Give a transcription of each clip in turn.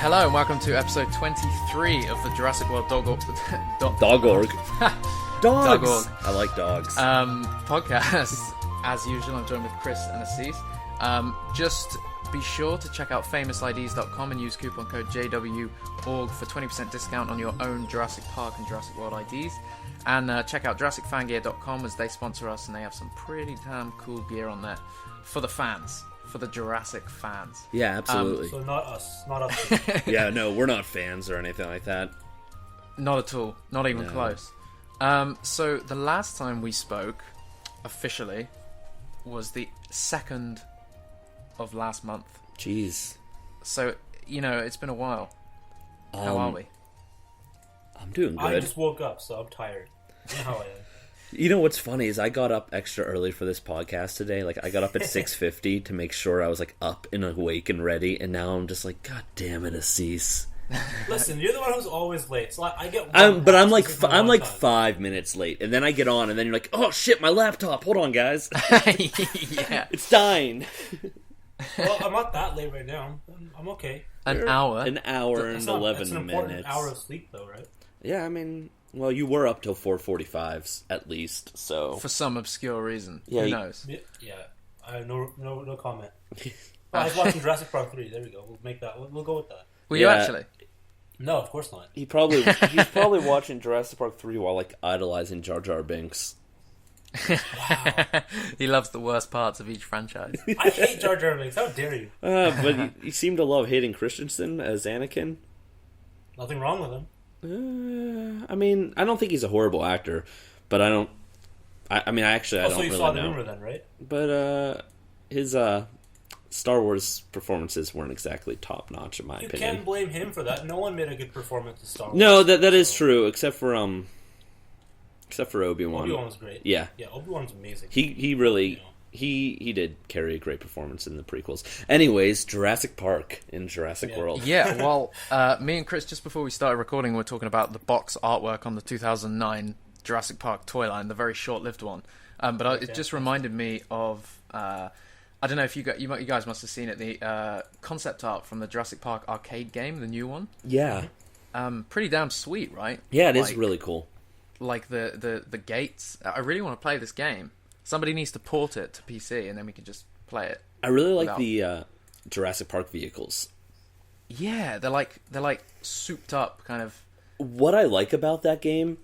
Hello and welcome to episode 23 of the Jurassic World Dog-Org. Dogs! Dog-Org. I like dogs. Podcast. As usual, I'm joined with Chris and Asees. Just be sure to check out famousids.com and use coupon code JWORG for 20% discount on your own Jurassic Park and Jurassic World IDs. And check out JurassicFangear.com as they sponsor us and they have some pretty damn cool gear on there for the fans. For the Jurassic fans. Yeah, absolutely. So not us. Yeah, no, we're not fans or anything like that. Not at all. Not even close. So the last time we spoke, officially, was the 2nd of last month. Jeez. So, it's been a while. How are we? I'm doing good. I just woke up, so I'm tired. You know how I am. You know what's funny is I got up extra early for this podcast today. Like, I got up at 6:50 to make sure I was, up and awake and ready, and now I'm just like, God damn it, Asees. Listen, you're the one who's always late, so I get I'm like 5 minutes late, and then I get on, and then you're like, oh shit, my laptop, hold on, guys. Yeah. It's dying. Well, I'm not that late right now. I'm okay. An hour and 11 It's an important minutes. hour of sleep, though, right? Yeah, I mean... Well, you were up till 4:45 at least, so... For some obscure reason. Yeah, Who knows? Yeah. No comment. I was watching Jurassic Park 3. There we go. We'll make that. We'll go with that. Were you actually? No, of course not. He's probably watching Jurassic Park 3 while, idolizing Jar Jar Binks. Wow. He loves the worst parts of each franchise. I hate Jar Jar Binks. How dare you? But you seem to love Hayden Christensen as Anakin. Nothing wrong with him. I mean, I don't think he's a horrible actor, but I don't... I don't really know. So you saw the rumor then, right? But his Star Wars performances weren't exactly top-notch, in my opinion. You can't blame him for that. No one made a good performance in Star Wars. No, that is true, except for Obi-Wan. Obi-Wan was great. Yeah. Yeah, Obi-Wan's amazing. He really... He did carry a great performance in the prequels. Anyways, Jurassic Park in Jurassic World. Yeah, well, me and Chris, just before we started recording, we were talking about the box artwork on the 2009 Jurassic Park toy line, the very short-lived one. But it just reminded me of... I don't know if you guys must have seen it, the concept art from the Jurassic Park arcade game, the new one. Yeah. Pretty damn sweet, right? Yeah, it is really cool. Like the gates. I really want to play this game. Somebody needs to port it to PC, and then we can just play it. I really like the Jurassic Park vehicles. Yeah, they're like souped up, kind of. What I like about that game,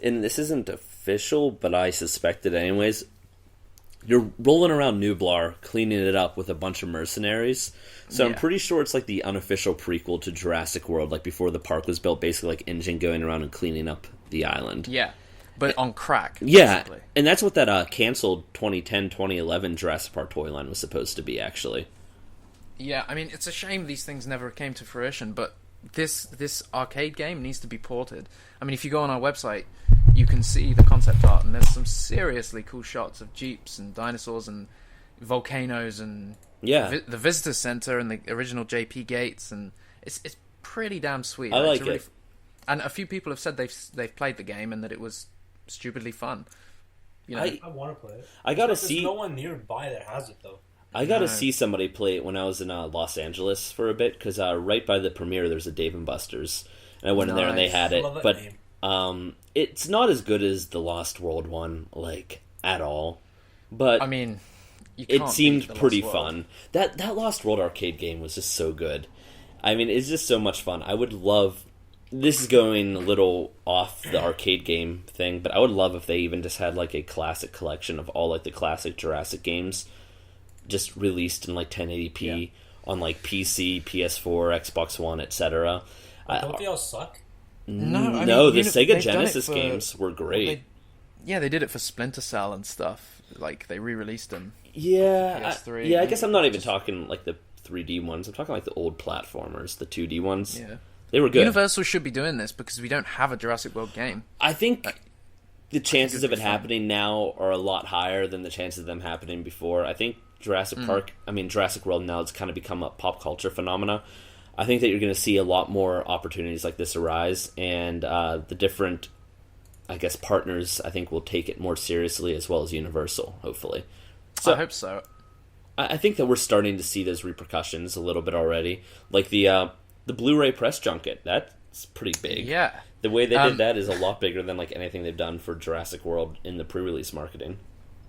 and this isn't official, but I suspect it anyways, you're rolling around Nublar, cleaning it up with a bunch of mercenaries. So I'm pretty sure it's like the unofficial prequel to Jurassic World, like before the park was built, basically like InGen going around and cleaning up the island. Yeah. But on crack. Yeah, basically. And that's what that canceled 2010-2011 Jurassic Park toy line was supposed to be, actually. Yeah, I mean, it's a shame these things never came to fruition, but this arcade game needs to be ported. I mean, if you go on our website, you can see the concept art, and there's some seriously cool shots of jeeps and dinosaurs and volcanoes and the visitor center and the original JP gates, and it's pretty damn sweet. I like it. And a few people have said they've played the game and that it was stupidly fun. I want to play it. I gotta There's see. no one nearby that has it though. I gotta see somebody play it when I was in Los Angeles for a bit, because right by the premiere there's a Dave and Buster's, and I went in there and they had it. But it's not as good as the Lost World one, at all. But I mean, it seemed pretty fun. That Lost World arcade game was just so good. I mean, it's just so much fun. I would love. This is going a little off the arcade game thing, but I would love if they even just had a classic collection of all the classic Jurassic games, just released in 1080p on PC, PS4, Xbox One, etc. Don't they all suck? No, the Sega Genesis games were great. They did it for Splinter Cell and stuff. They re-released them. Yeah, PS3, I guess I'm not even talking the 3D ones. I'm talking the old platformers, the 2D ones. Yeah. They were good. Universal should be doing this because we don't have a Jurassic World game. I think the chances of it happening now are a lot higher than the chances of them happening before. I think Jurassic World now has kind of become a pop culture phenomena. I think that you're going to see a lot more opportunities like this arise, and the different, partners, I think, will take it more seriously, as well as Universal, hopefully. So, I hope so. I think that we're starting to see those repercussions a little bit already. The the Blu-ray press junket. That's pretty big. Yeah. The way they did that is a lot bigger than like anything they've done for Jurassic World in the pre-release marketing.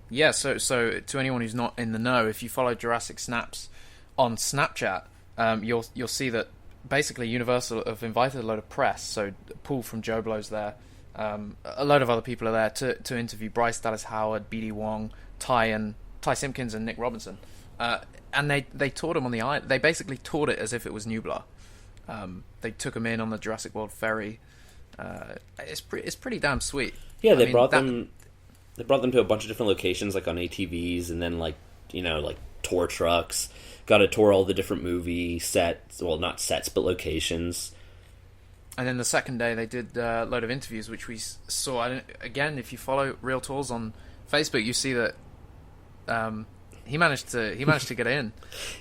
Yeah, so to anyone who's not in the know, if you follow Jurassic Snaps on Snapchat, you'll see that basically Universal have invited a load of press. So Paul from Joe Blow's there. A load of other people are there to interview Bryce Dallas Howard, BD Wong, Ty Simpkins, and Nick Robinson. And they toured him on the island. They basically toured it as if it was Nublar. They took him in on the Jurassic World ferry. It's pretty damn sweet. Yeah, they brought them to a bunch of different locations, like on ATVs, and then like tour trucks. Got to tour all the different movie sets. Well, not sets, but locations. And then the second day, they did a load of interviews, which we saw. Again, if you follow Real Tours on Facebook, you see that he managed to get in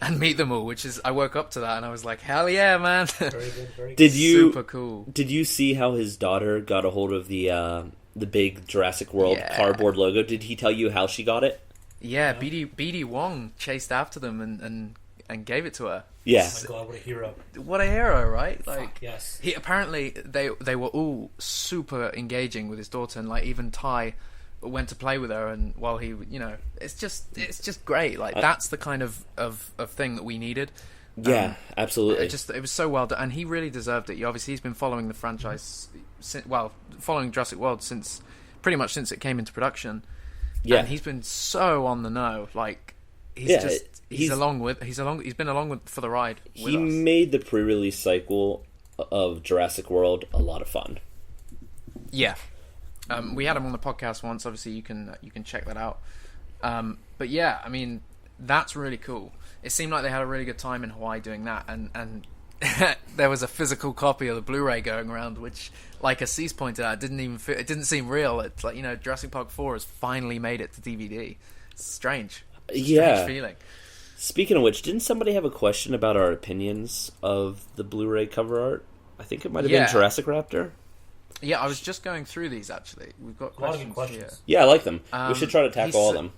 and meet them all. Which is, I woke up to that and I was like, hell yeah, man! Very good, very good. Super cool. Did you see how his daughter got a hold of the big Jurassic World cardboard logo? Did he tell you how she got it? Yeah, BD Wong chased after them and gave it to her. Yeah. Oh my God, what a hero! What a hero, right? Like, Fuck, yes. He apparently they were all super engaging with his daughter, and like even Ty went to play with her, and while he, it's just great. Like that's the kind of thing that we needed. Yeah, absolutely. It was so well done, and he really deserved it. Obviously, he's been following the franchise, following Jurassic World pretty much since it came into production. Yeah, and he's been so on the know. Like he's been along with for the ride. He made the pre-release cycle of Jurassic World a lot of fun. Yeah. We had him on the podcast once. Obviously, you can check that out. But yeah, I mean, that's really cool. It seemed like they had a really good time in Hawaii doing that, and there was a physical copy of the Blu-ray going around, which, like Asees pointed out, it didn't seem real. It's like, Jurassic Park 4 has finally made it to DVD. It's strange. Strange feeling. Speaking of which, didn't somebody have a question about our opinions of the Blu-ray cover art? I think it might have been Jurassic Raptor. Yeah, I was just going through these, actually. We've got questions here. Yeah, I like them. We should try to tackle all of them.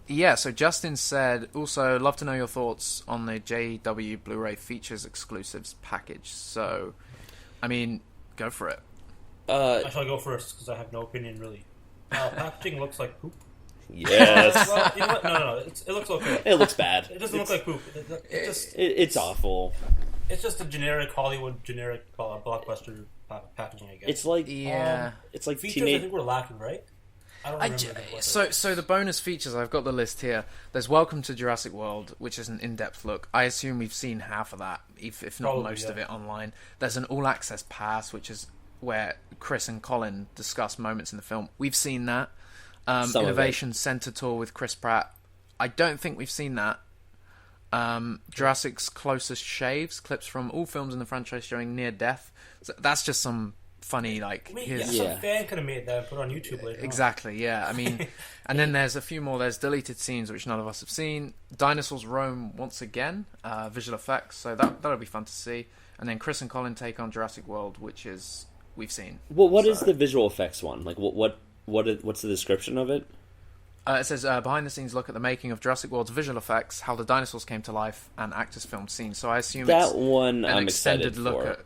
Yeah, so Justin said, also, love to know your thoughts on the JW Blu-ray Features Exclusives package. So, I mean, go for it. I shall go first, because I have no opinion, really. Packaging looks like poop. Yes. Well, you know what? No. It looks okay. It looks bad. It doesn't look like poop. It's awful. It's just a generic Hollywood, blockbuster packaging, I guess. It's like it's like features. I think we're lacking, right? I don't remember. So the bonus features, I've got the list here. There's Welcome to Jurassic World, which is an in-depth look. I assume we've seen half of that, if not most of it, online. There's an all-access pass, which is where Chris and Colin discuss moments in the film. We've seen that. Innovation Center Tour with Chris Pratt. I don't think we've seen that. Jurassic's Closest Shaves, clips from all films in the franchise showing near death. So that's just some funny, like... some fan could have made that and put it on YouTube later on. Exactly, yeah. I mean, and then there's a few more. There's deleted scenes, which none of us have seen. Dinosaurs roam once again, visual effects, so that'll be fun to see. And then Chris and Colin take on Jurassic World, which is... we've seen. Well, what is the visual effects one? Like, what's the description of it? It says, behind the scenes look at the making of Jurassic World's visual effects, how the dinosaurs came to life, and actors filmed scenes. So I assume that it's one an I'm extended excited look for. at...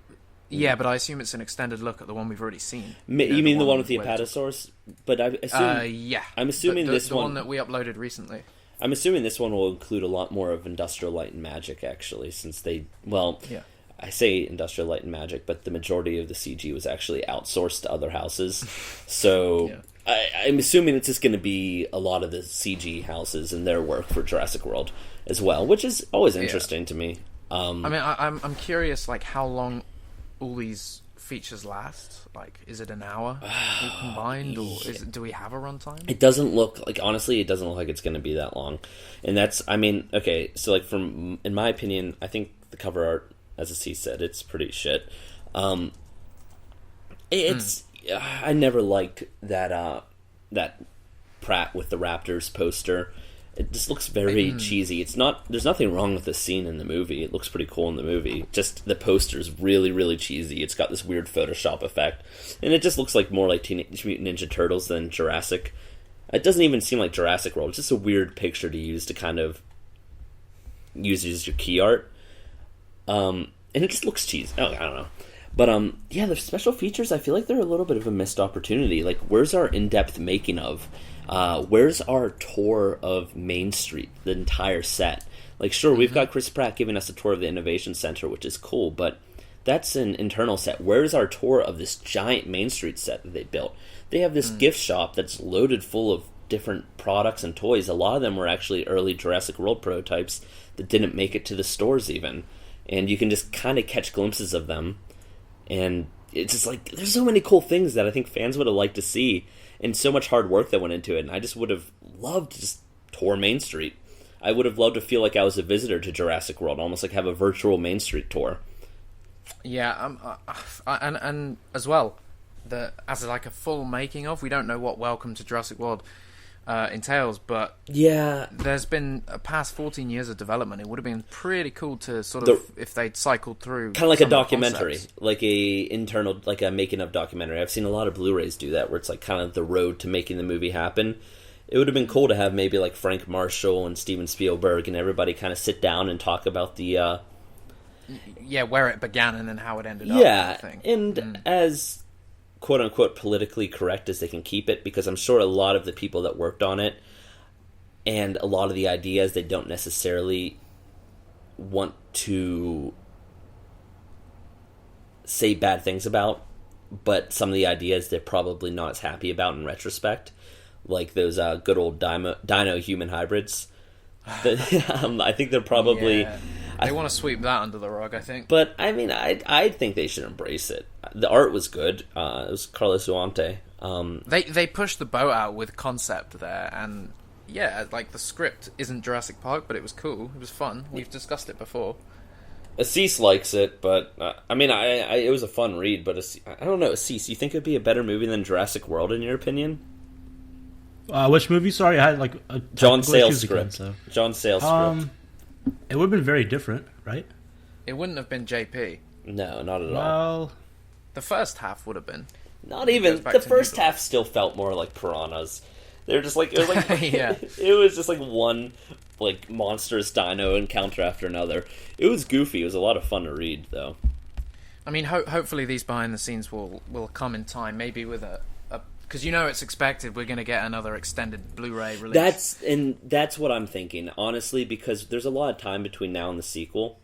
Yeah, but I assume it's an extended look at the one we've already seen. You mean the one with the Apatosaurus? But I assume... yeah. I'm assuming the one that we uploaded recently. I'm assuming this one will include a lot more of Industrial Light and Magic, actually, since they... Well, yeah. I say Industrial Light and Magic, but the majority of the CG was actually outsourced to other houses. So... Yeah. I'm assuming it's just going to be a lot of the CG houses and their work for Jurassic World as well, which is always interesting to me. I mean, I'm curious, like, how long all these features last. Like, is it an hour all combined, or do we have a runtime? It doesn't look like, honestly, it doesn't look like it's going to be that long. And that's, I mean, okay, so like in my opinion, I think the cover art, as Asees said, it's pretty shit. I never liked that Pratt with the Raptors poster. It just looks very cheesy. There's nothing wrong with the scene in the movie. It looks pretty cool in the movie. Just the poster's really, really cheesy. It's got this weird Photoshop effect. And it just looks like more like Teenage Mutant Ninja Turtles than Jurassic. It doesn't even seem like Jurassic World. It's just a weird picture to use to kind of use as your key art. and it just looks cheesy. Oh, I don't know. But yeah, the special features, I feel like they're a little bit of a missed opportunity. Like, where's our in-depth making of? Where's our tour of Main Street, the entire set? Like, sure, we've got Chris Pratt giving us a tour of the Innovation Center, which is cool, but that's an internal set. Where's our tour of this giant Main Street set that they built? They have this gift shop that's loaded full of different products and toys. A lot of them were actually early Jurassic World prototypes that didn't make it to the stores even. And you can just kind of catch glimpses of them. And it's just like, there's so many cool things that I think fans would have liked to see, and so much hard work that went into it. And I just would have loved to just tour Main Street. I would have loved to feel like I was a visitor to Jurassic World, almost like have a virtual Main Street tour. Yeah, and as well, as like a full making of, we don't know what Welcome to Jurassic World entails, but yeah, there's been a past 14 years of development. It would have been pretty cool to sort of, if they'd cycled through, kind of like a documentary, like a making of documentary. I've seen a lot of Blu-rays do that, where it's like kind of the road to making the movie happen. It would have been cool to have maybe like Frank Marshall and Steven Spielberg and everybody kind of sit down and talk about the where it began and then how it ended up. Yeah, and as quote-unquote politically correct as they can keep it, because I'm sure a lot of the people that worked on it and a lot of the ideas they don't necessarily want to say bad things about, but some of the ideas they're probably not as happy about in retrospect, like those good old dino-human hybrids. I think they're probably... Yeah. They want to sweep that under the rug, I think. But, I mean, I think they should embrace it. The art was good. It was Carlos Huante. They pushed the boat out with concept there, and yeah, like the script isn't Jurassic Park, but it was cool. It was fun. We've discussed it before. Asees likes it, but, I mean, it was a fun read, but I don't know, Asees, you think it would be a better movie than Jurassic World, in your opinion? Which movie? Sorry, I had like a John Sayles' script. John Sayles' script. It would have been very different, right? It wouldn't have been JP. No, not at all. Well, the first half would have been. Not even. The first half still felt more like Piranhas. They were just like, it was like yeah. It was just like one like monstrous dino encounter after another. It was goofy. It was a lot of fun to read, though. I mean, hopefully these behind the scenes will come in time, maybe with a because it's expected we're going to get another extended Blu-ray release. That's what I'm thinking, honestly, because there's a lot of time between now and the sequel.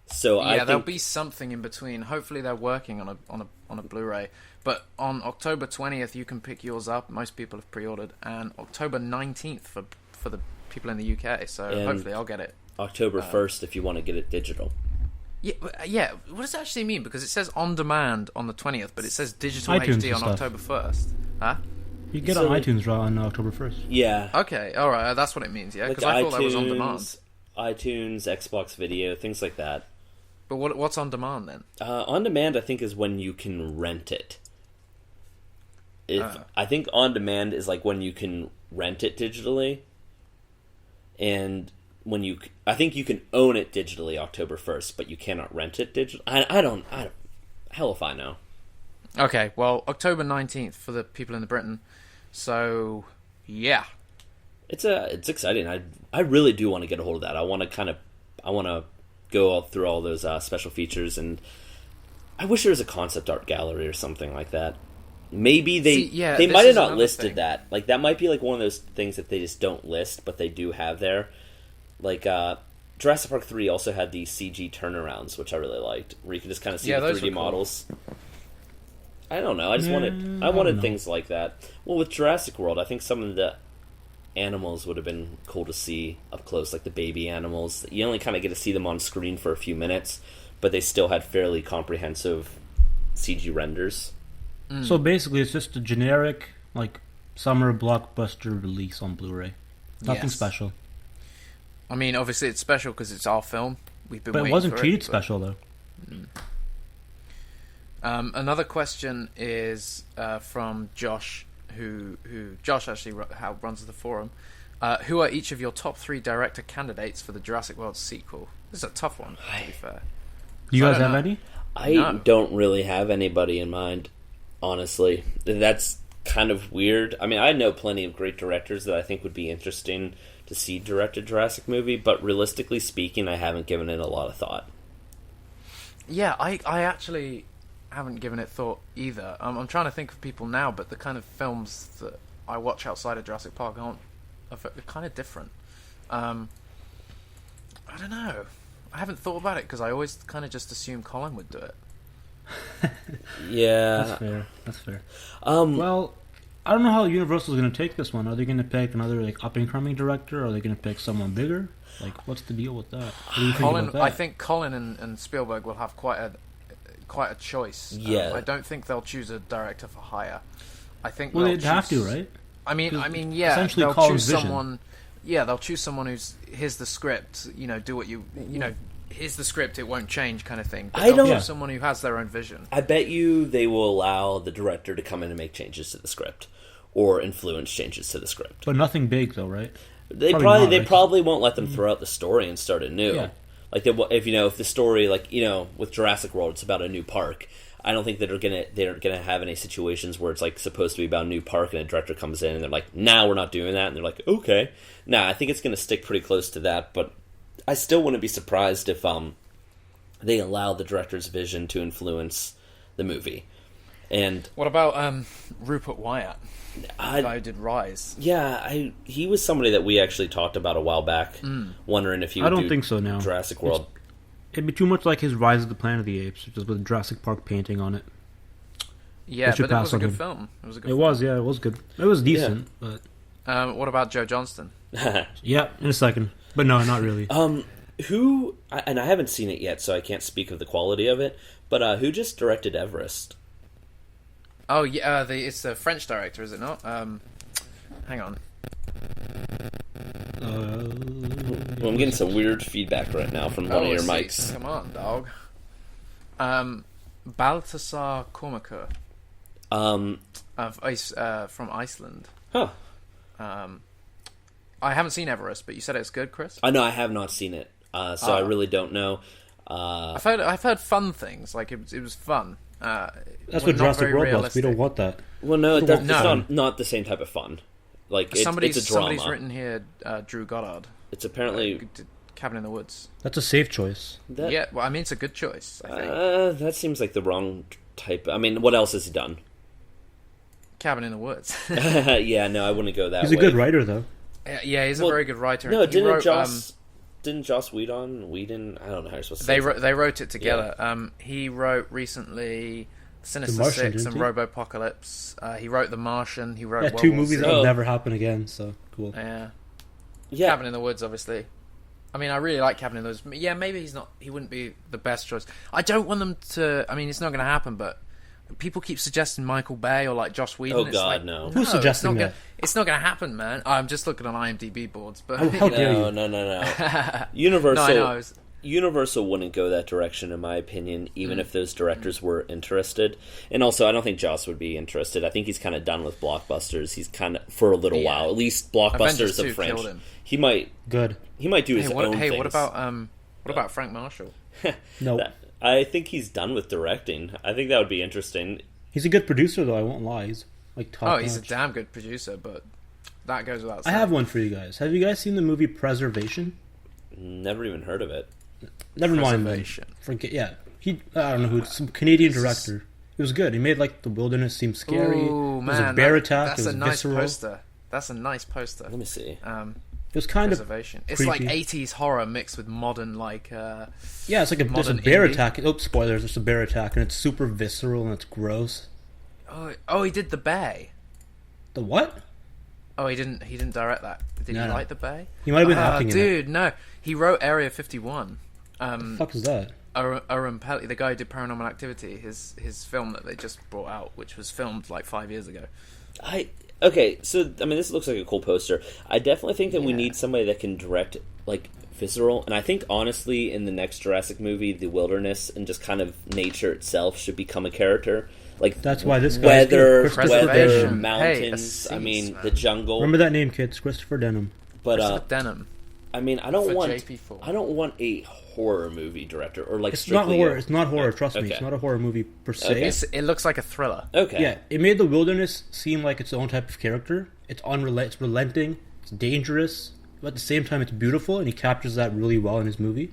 So I think there'll be something in between. Hopefully they're working on a Blu-ray. But on October 20th you can pick yours up. Most people have pre-ordered, and October 19th for the people in the UK. So hopefully I'll get it. October 1st if you want to get it digital. Yeah. What does it actually mean? Because it says on demand on the 20th, but it says digital iTunes HD on October 1st. Huh? You get on iTunes right on October 1st. Yeah. Okay, alright, that's what it means, yeah? Because I thought that was on demand. iTunes, Xbox Video, things like that. But what's on demand then? On demand, I think, is when you can rent it. I think on demand is like when you can rent it digitally, and I think you can own it digitally October 1st, but you cannot rent it digitally. I don't. Hell if I know. Okay, well, October 19th for the people in Britain. So, yeah. It's exciting. I really do want to get a hold of that. I want to go through all those special features, and I wish there was a concept art gallery or something like that. Maybe they might have not listed that. Like, that might be like one of those things that they just don't list, but they do have there. Like, Jurassic Park 3 also had the CG turnarounds, which I really liked, where you could just kind of see the 3D models. I don't know. I wanted things like that. Well, with Jurassic World, I think some of the animals would have been cool to see up close, like the baby animals. You only kind of get to see them on screen for a few minutes, but they still had fairly comprehensive CG renders. So basically, it's just a generic, like, summer blockbuster release on Blu-ray. Nothing special. I mean, obviously it's special because it's our film. We've been but waiting it wasn't for treated it, special, though. Another question is from Josh, who Josh actually runs the forum. Who are each of your top 3 director candidates for the Jurassic World sequel? This is a tough one, to be fair. Do you guys have any? I don't really have anybody in mind, honestly. That's kind of weird. I mean, I know plenty of great directors that I think would be interesting to see direct a Jurassic movie, but realistically speaking, I haven't given it a lot of thought. Yeah, I actually haven't given it thought either. I'm trying to think of people now, but the kind of films that I watch outside of Jurassic Park are kind of different. I don't know. I haven't thought about it because I always kind of just assume Colin would do it. Yeah. That's fair. Well, I don't know how Universal's going to take this one. Are they going to pick another like up-and-coming director? Or are they going to pick someone bigger? Like, what's the deal with that? What do you think about that? I think Colin and Spielberg will have quite a choice. Yeah. I don't think they'll choose a director for hire. I think they'd have to, right? I mean, yeah. Essentially, they'll Colin's choose vision. someone. Yeah, they'll choose someone who's here's the script. Do what you here's the script. It won't change, kind of thing. But they'll choose someone who has their own vision. I bet you they will allow the director to come in and make changes to the script, or influence changes to the script. But nothing big, though, right? They probably won't let them throw out the story and start anew. Yeah. Like if the story, like with Jurassic World, it's about a new park. I don't think they're gonna have any situations where it's like supposed to be about a new park and a director comes in and they're like, "Nah, we're not doing that," and they're like, "Okay." Nah, I think it's gonna stick pretty close to that. But I still wouldn't be surprised if they allow the director's vision to influence the movie. And what about Rupert Wyatt? The guy who did Rise. Yeah, he was somebody that we actually talked about a while back, wondering if he would don't think so now. Jurassic World. It'd be too much like his Rise of the Planet of the Apes, just with Jurassic Park painting on it. Yeah, but it was a good film. It was good. It was decent, but... what about Joe Johnston? Yeah, in a second. But no, not really. Who, and I haven't seen it yet, so I can't speak of the quality of it, but who just directed Everest? Oh, yeah, it's a French director, is it not? Hang on. Well, I'm getting some weird feedback right now from one of your mics. Come on, dog. Baltasar Kormakur. From Iceland. Huh. I haven't seen Everest, but you said it's good, Chris? I know I have not seen it, so I really don't know. I've heard fun things, like it was fun. That's what Jurassic World was. We don't want that. Well, no, it's not the same type of fun. Like it's a drama. Somebody's written here, Drew Goddard. It's apparently Cabin in the Woods. That's a safe choice. Yeah, well, I mean, it's a good choice, I think. That seems like the wrong type. I mean, what else has he done? Cabin in the Woods. Yeah, no, I wouldn't go that way. He's a good writer, though. Yeah, he's a very good writer. No, didn't Joss Whedon? I don't know how you're supposed to say it. They wrote it together. Yeah. He wrote recently Sinister Martian, Six and Robopocalypse. He wrote The Martian. He wrote two movies that will never happen again, so cool. Yeah. Yeah. Cabin in the Woods, obviously. I mean, I really like Cabin in the Woods. Yeah, maybe he wouldn't be the best choice. I don't want them to... I mean, it's not going to happen, but people keep suggesting Michael Bay or like Joss Whedon. Oh, God, no. Who's suggesting that? It's not going to happen, man. I'm just looking on IMDb boards. But how dare you? No. Universal... No, I know. Universal wouldn't go that direction, in my opinion, even if those directors were interested. And also, I don't think Joss would be interested. I think he's kind of done with blockbusters. He's kind of, for a little while, at least blockbusters of French. He might do his own things. What about Frank Marshall? No. I think he's done with directing. I think that would be interesting. He's a good producer, though, I won't lie. He's like top he's notch. A damn good producer, but that goes without saying. I have one for you guys. Have you guys seen the movie Preservation? Never even heard of it. Never mind, man. Forget. Yeah, I don't know who. Some Canadian director. It was good. He made like the wilderness seem scary. Ooh, man, it was a bear attack. That's it was a nice visceral. poster. That's a nice poster. Let me see. It was kind Preservation. of. It's like creepy. 80s horror mixed with modern, like. Yeah, it's like there's a modern bear indie. attack. Oh, spoilers! There's a bear attack, and it's super visceral and it's gross. Oh, he did The Bay. The what? Oh, he didn't direct that. Did he write The Bay? He might have been acting in it. Dude, no. He wrote Area 51. What the fuck is that? Oren Peli, the guy who did Paranormal Activity, his film that they just brought out, which was filmed like 5 years ago. Okay, so I mean, this looks like a cool poster. I definitely think that we need somebody that can direct like visceral, and I think honestly, in the next Jurassic movie, the wilderness and just kind of nature itself should become a character. Like that's why this weather, Preservation. mountains. Hey, I mean, man. the jungle. Remember that name, kids? Christopher Denham. But Christopher Denham. I mean, I don't want JP4. a horror movie director or like It's not horror. It's not horror. Trust me, it's not a horror movie per se. Okay. It looks like a thriller. Okay. Yeah, it made the wilderness seem like its own type of character. It's it's relenting. It's dangerous, but at the same time, it's beautiful, and he captures that really well in his movie.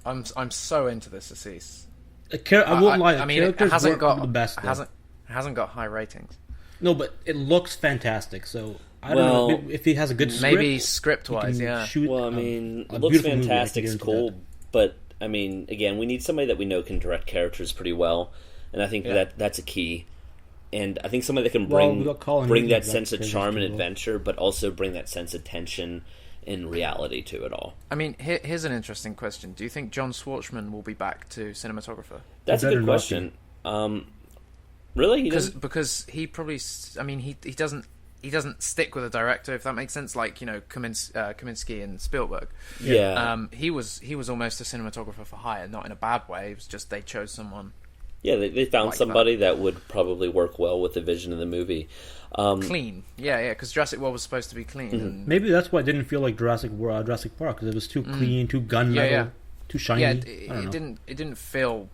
I'm so into this, Asees. I won't lie. I The mean, it characters hasn't weren't got the best. hasn't got high ratings. No, but it looks fantastic. So I don't know if he has a good script. Maybe script-wise, yeah. Well, I mean, it looks fantastic. It's cool, but I mean, again, we need somebody that we know can direct characters pretty well, and I think that's a key. And I think somebody that can bring that sense of charm and adventure, but also bring that sense of tension and reality to it all. I mean, here's an interesting question. Do you think John Schwartzman will be back to cinematographer? That's a good question. Really? Because he probably... I mean, he doesn't stick with a director, if that makes sense. Like, Kaminsky and Spielberg. Yeah. He was almost a cinematographer for hire, not in a bad way. It was just they chose someone. Yeah, they found like somebody that would probably work well with the vision of the movie. Clean. Yeah, because Jurassic World was supposed to be clean. Mm-hmm. And... Maybe that's why it didn't feel like Jurassic Park, because it was too clean, too gunmetal, too shiny. Yeah, it didn't feel...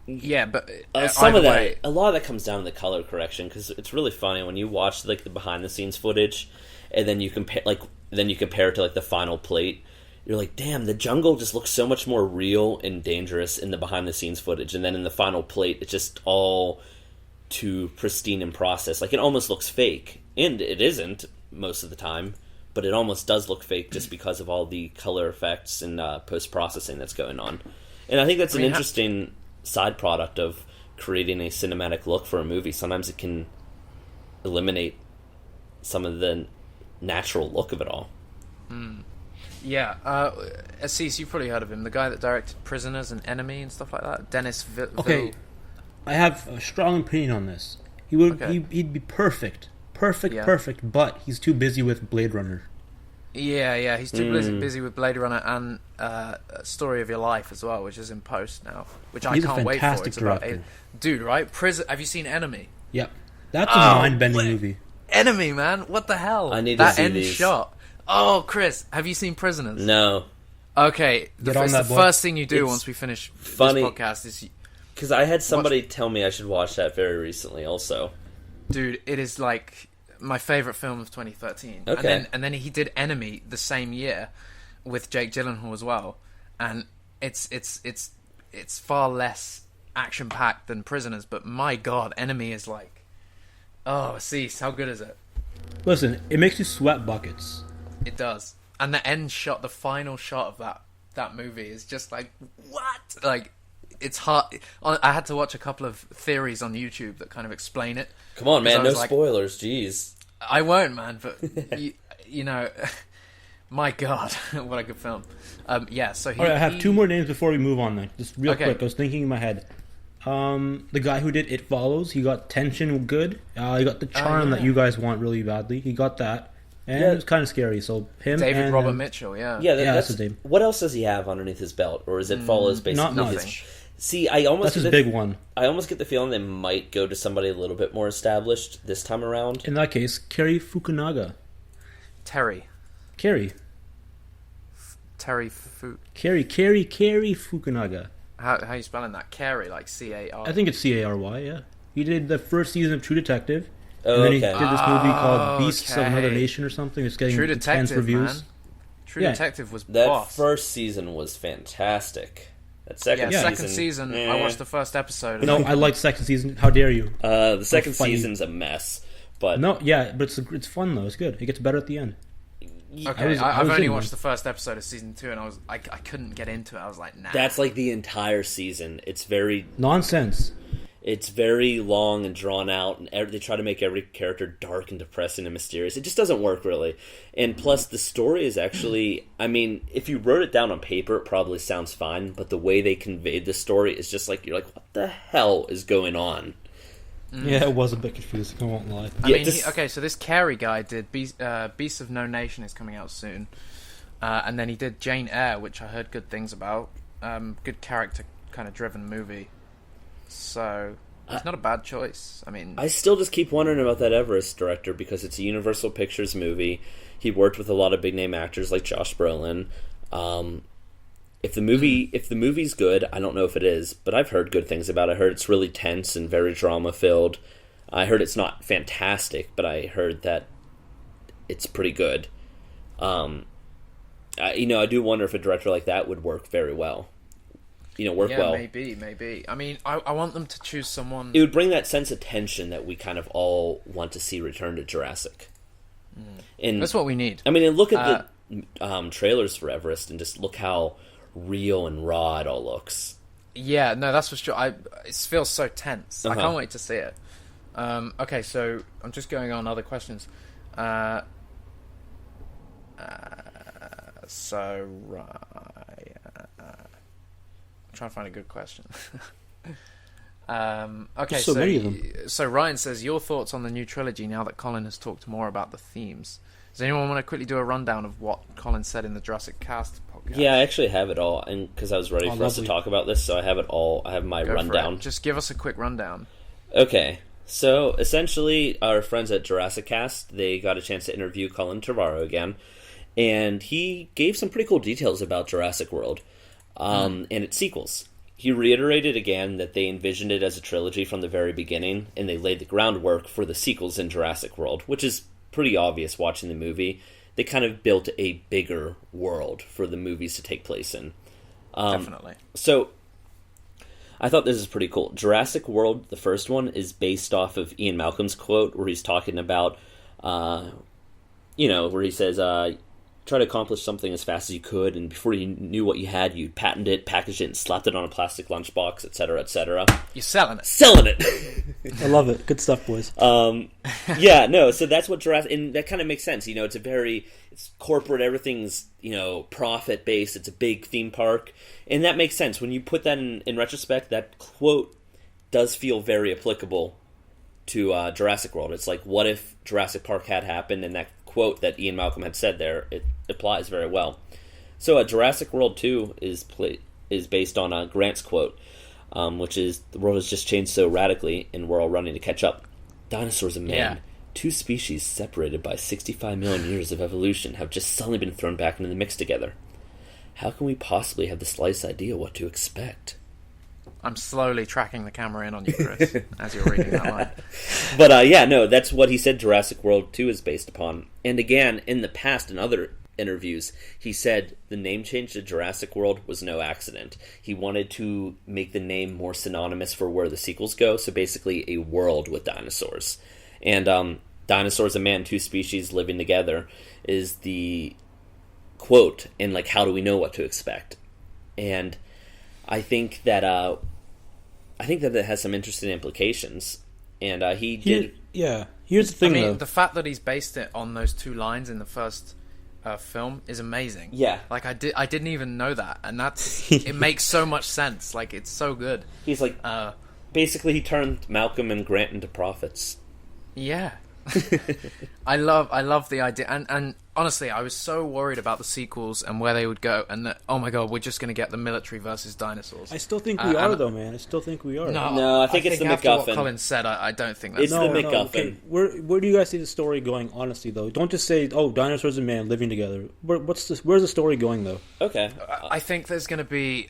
Yeah, but some of that, a lot of that comes down to the color correction, because it's really funny when you watch like the behind the scenes footage, and then you compare it to like the final plate. You're like, damn, the jungle just looks so much more real and dangerous in the behind the scenes footage, and then in the final plate, it's just all too pristine and processed. Like it almost looks fake, and it isn't most of the time, but it almost does look fake just because of all the color effects and post processing that's going on. And I think that's an interesting side product of creating a cinematic look for a movie. Sometimes it can eliminate some of the natural look of it all. Yeah, Asees, you've probably heard of him, the guy that directed Prisoners and Enemy and stuff like that. Dennis Okay, I have a strong opinion on this. He'd be perfect, but he's too busy with Blade Runner. Yeah, he's too busy with Blade Runner and Story of Your Life as well, which is in post now, which I can't wait for. It's director. Dude, right? Have you seen Enemy? Yep, that's a mind-bending movie. Enemy, man, what the hell? I need to see that end these. Shot. Oh, Chris, have you seen Prisoners? No. Okay, the first thing you do once we finish this podcast is... Because I had somebody tell me I should watch that very recently also. Dude, it is like my favourite film of 2013. Okay. And then he did Enemy the same year with Jake Gyllenhaal as well. And it's far less action-packed than Prisoners, but my God, Enemy is like... Oh, Asees, how good is it? Listen, it makes you sweat buckets. It does. And the end shot, the final shot of that movie is just like, what? Like, it's hard. I had to watch a couple of theories on YouTube that kind of explain it. Come on, man, no spoilers, jeez. I won't, man, but, you know, my God, what a good film. Yeah, so Alright, I have two more names before we move on, then. Just real quick, I was thinking in my head. The guy who did It Follows, he got tension good. He got the charm that you guys want really badly. He got that. And it was kind of scary, so him David Robert Mitchell, yeah. Yeah, that's his name. What else does he have underneath his belt? Or is It Follows basically... Not nothing. See, I almost... That's his big one. I almost get the feeling they might go to somebody a little bit more established this time around. In that case, Cary Fukunaga. Cary Fukunaga. How are you spelling that? Cary, like C-A-R? I think it's C-A-R-Y, yeah. He did the first season of True Detective. Oh, and then he did this movie called Beasts of Another Nation or something. It's getting True intense Detective, reviews. Man. True Detective was that boss. first season was fantastic. That second season, I watched the first episode. No, I liked second season. How dare you? The second season's a mess. But but it's fun though. It's good. It gets better at the end. Okay, I've only watched the first episode of season 2, and I couldn't get into it. I was like, nah. That's like the entire season. It's very nonsense. It's very long and drawn out, and they try to make every character dark and depressing and mysterious. It just doesn't work, really. And plus, the story is actually... I mean, if you wrote it down on paper, it probably sounds fine, but the way they conveyed the story is just like, you're like, what the hell is going on? Yeah, it was a bit confusing, I won't lie. I mean, so this Cary guy did Beasts of No Nation is coming out soon. And then he did Jane Eyre, which I heard good things about. Good character kind of driven movie. So it's not a bad choice. I mean, I still just keep wondering about that Everest director because it's a Universal Pictures movie. He worked with a lot of big name actors like Josh Brolin. If the movie's good, I don't know if it is, but I've heard good things about it. I heard it's really tense and very drama filled. I heard it's not fantastic, but I heard that it's pretty good. I do wonder if a director like that would work very well. work well. Maybe. I mean, I want them to choose someone. It would bring that sense of tension that we kind of all want to see return to Jurassic. And that's what we need. I mean, and look at the trailers for Everest, and just look how real and raw it all looks. Yeah, no, that's for sure. It feels so tense. I can't wait to see it. Okay, so I'm just going on other questions. I'm trying to find a good question. Okay, so many of them. So Ryan says, your thoughts on the new trilogy now that Colin has talked more about the themes. Does anyone want to quickly do a rundown of what Colin said in the Jurassic Cast podcast? Yeah, I actually have it all, and because I was ready for us to talk about this, so I have it all. I have my rundown. Just give us a quick rundown. Okay, so essentially, our friends at Jurassic Cast, they got a chance to interview Colin Trevorrow again, and he gave some pretty cool details about Jurassic World and its sequels. He reiterated again that they envisioned it as a trilogy from the very beginning, and they laid the groundwork for the sequels in Jurassic World, which is pretty obvious watching the movie. They kind of built a bigger world for the movies to take place in. Definitely. So, I thought this is pretty cool. Jurassic World, the first one, is based off of Ian Malcolm's quote, where he's talking about, where he says, try to accomplish something as fast as you could, and before you knew what you had, you patented it, packaged it, and slapped it on a plastic lunchbox, etc., etc. You're selling it. Selling it! I love it. Good stuff, boys. So that's what Jurassic... And that kind of makes sense, it's corporate, everything's, profit-based, it's a big theme park, and that makes sense. When you put that in retrospect, that quote does feel very applicable to Jurassic World. It's like, what if Jurassic Park had happened, and that quote that Ian Malcolm had said there, it applies very well. So Jurassic World 2 is based on Grant's quote, which is, the world has just changed so radically and we're all running to catch up. Dinosaurs and man, two species separated by 65 million years of evolution, have just suddenly been thrown back into the mix together. How can we possibly have the slightest idea what to expect? I'm slowly tracking the camera in on you, Chris, as you're reading that line. But that's what he said Jurassic World 2 is based upon. And again, in the past, in other interviews, he said the name change to Jurassic World was no accident. He wanted to make the name more synonymous for where the sequels go, so basically a world with dinosaurs. And dinosaurs and man, two species living together, is the quote, and how do we know what to expect? And I think that that has some interesting implications, and he did. Here's the thing, though. The fact that he's based it on those two lines in the first film is amazing. Yeah, I didn't even know that, and it makes so much sense. It's so good. He's basically he turned Malcolm and Grant into prophets. Yeah. I love the idea, and honestly, I was so worried about the sequels and where they would go, and that, oh my god, we're just going to get the military versus dinosaurs. I still think we are, though, man. I still think we are. No, I think it's the after MacGuffin. What Colin said, I don't think that's it's the MacGuffin. Okay. Where do you guys see the story going? Honestly, though, don't just say, "Oh, dinosaurs and man living together." Where's the story going, though? Okay, I think there's going to be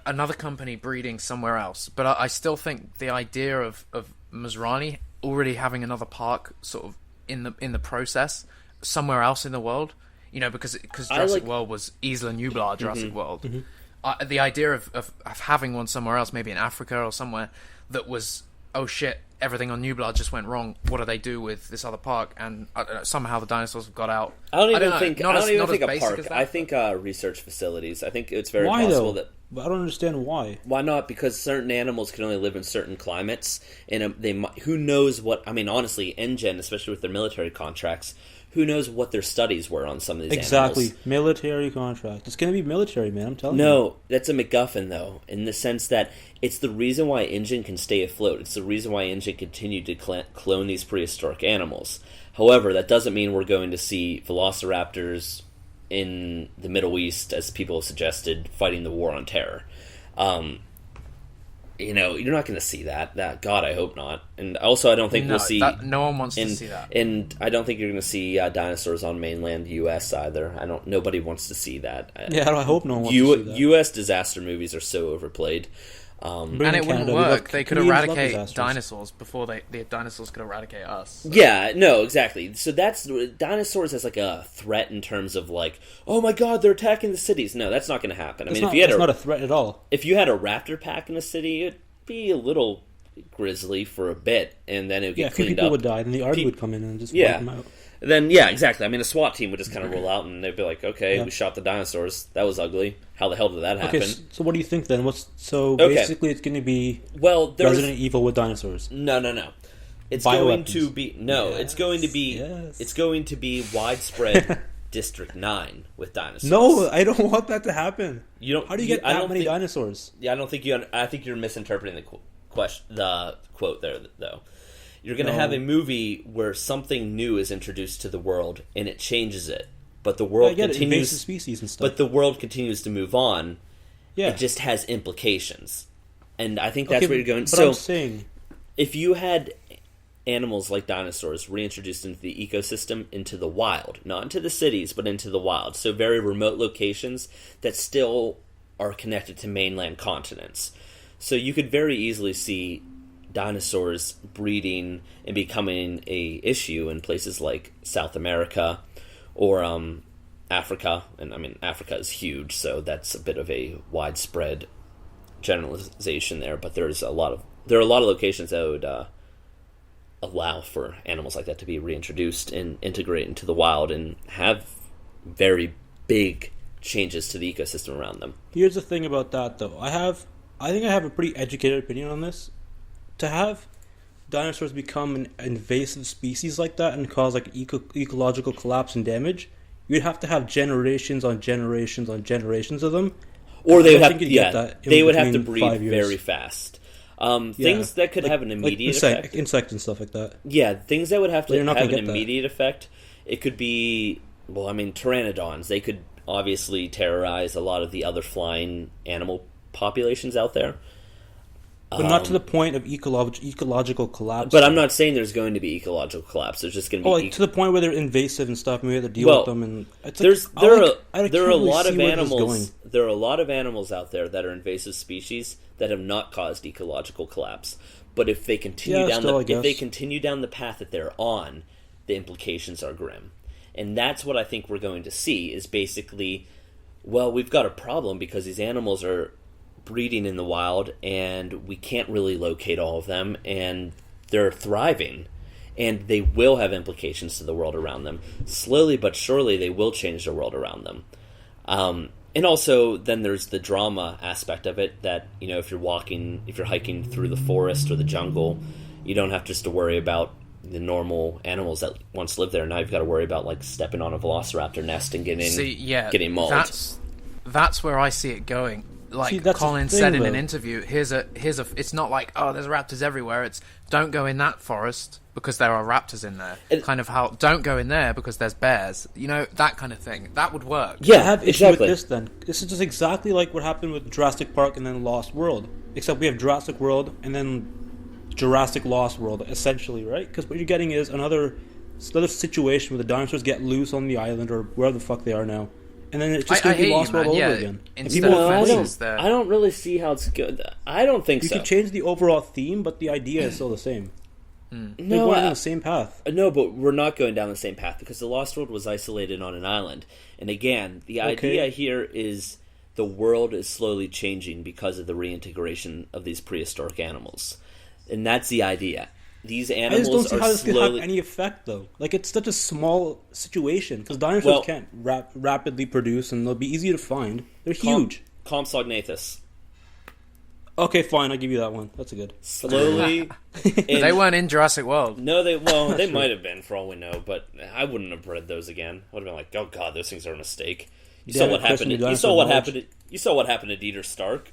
another company breeding somewhere else, but I still think the idea of Masrani already having another park sort of in the process somewhere else in the world, because Jurassic World was Isla Nublar, Jurassic World. Mm-hmm. The idea of having one somewhere else, maybe in Africa or somewhere, that was, oh shit, everything on Nublar just went wrong. What do they do with this other park? And somehow the dinosaurs have got out. I don't even think a park. I think research facilities. I think it's very possible that. But I don't understand why. Why not? Because certain animals can only live in certain climates, and who knows what? I mean, honestly, InGen, especially with their military contracts, who knows what their studies were on some of these animals? Exactly, military contract. It's going to be military, man. I'm telling you. No, that's a MacGuffin, though, in the sense that it's the reason why InGen can stay afloat. It's the reason why InGen continued to clone these prehistoric animals. However, that doesn't mean we're going to see velociraptors in the Middle East, as people have suggested, fighting the war on terror. You're not going to see that. God, I hope not. And also, I don't think we'll see. No one wants to see that. And I don't think you're going to see dinosaurs on mainland U.S. either. Nobody wants to see that. Yeah, I hope no one wants to see that. U.S. disaster movies are so overplayed. And it wouldn't work. They could eradicate dinosaurs before the dinosaurs could eradicate us. Yeah, no, exactly. So that's dinosaurs as like a threat in terms of like, oh my god, they're attacking the cities. No, that's not going to happen. It's not a threat at all. If you had a raptor pack in a city, it'd be a little grisly for a bit, and then it would get cleaned up. People would die, then the army would come in and just wipe them out. Then, yeah, exactly. I mean, a SWAT team would just kind of roll out, and they'd be like, okay, we shot the dinosaurs. That was ugly. How the hell did that happen? Okay, so what do you think then? Basically it's going to be Resident Evil with dinosaurs. No. It's going to be... No, it's going to be... Yes. It's going to be widespread District 9 with dinosaurs. No, I don't want that to happen. How do you get that many dinosaurs? Yeah, I don't think you... I think you're misinterpreting the quote there, though. You're going to have a movie where something new is introduced to the world, and it changes it. But the world continues... invasive species and stuff. But the world continues to move on. Yeah. It just has implications. And I think that's where you're going. But I'm saying... If you had animals like dinosaurs reintroduced into the ecosystem, into the wild, not into the cities, but into the wild, so very remote locations that still are connected to mainland continents. So you could very easily see dinosaurs breeding and becoming a issue in places like South America or Africa. And I mean, Africa is huge, so that's a bit of a widespread generalization there. But there are a lot of locations that would allow for animals like that to be reintroduced and integrate into the wild and have very big changes to the ecosystem around them. Here's the thing about that, though. I think I have a pretty educated opinion on this. To have dinosaurs become an invasive species like that and cause like ecological collapse and damage, you'd have to have generations on generations on generations of them. Or they would have to breed very fast. Things that could have an immediate effect. Insects and stuff like that. Yeah, things that would have to have an immediate effect. It could be, pteranodons. They could obviously terrorize a lot of the other flying animal populations out there. But not to the point of ecological collapse. But I'm not saying there's going to be ecological collapse. There's just going to be... to the point where they're invasive and stuff, and we have to deal with them. And there are a lot of animals. There are a lot of animals out there that are invasive species that have not caused ecological collapse. But if they continue down the path that they're on, the implications are grim. And that's what I think we're going to see. Is basically, we've got a problem because these animals are breeding in the wild and we can't really locate all of them, and they're thriving, and they will have implications to the world around them. Slowly but surely they will change the world around them. And also then there's the drama aspect of it, that if you're hiking through the forest or the jungle, you don't have just to worry about the normal animals that once lived there. Now you've got to worry about like stepping on a velociraptor nest and getting mauled. That's where I see it going. Like Colin said in an interview, it's not like, there's raptors everywhere. It's don't go in that forest because there are raptors in there. Don't go in there because there's bears. That kind of thing. That would work. Yeah, I have issue with this then. This is just exactly like what happened with Jurassic Park and then Lost World. Except we have Jurassic World and then Jurassic Lost World, essentially, right? Because what you're getting is another situation where the dinosaurs get loose on the island or wherever the fuck they are now. And then it's just going to be Lost World over again. I don't really see how it's good. I don't think so. You could change the overall theme, but the idea is still the same. They're going down the same path. No, but we're not going down the same path because the Lost World was isolated on an island. And again, the idea here is the world is slowly changing because of the reintegration of these prehistoric animals. And that's the idea. These animals I just don't see how this could have any effect, though. Like, it's such a small situation, because dinosaurs can't rapidly produce, and they'll be easy to find. They're huge. Compsognathus. Okay, fine, I'll give you that one. That's a good. Slowly... They weren't in Jurassic World. No, they might have been, for all we know, but I wouldn't have bred those again. I would have been like, oh god, those things are a mistake. You saw what happened to Dieter Stark.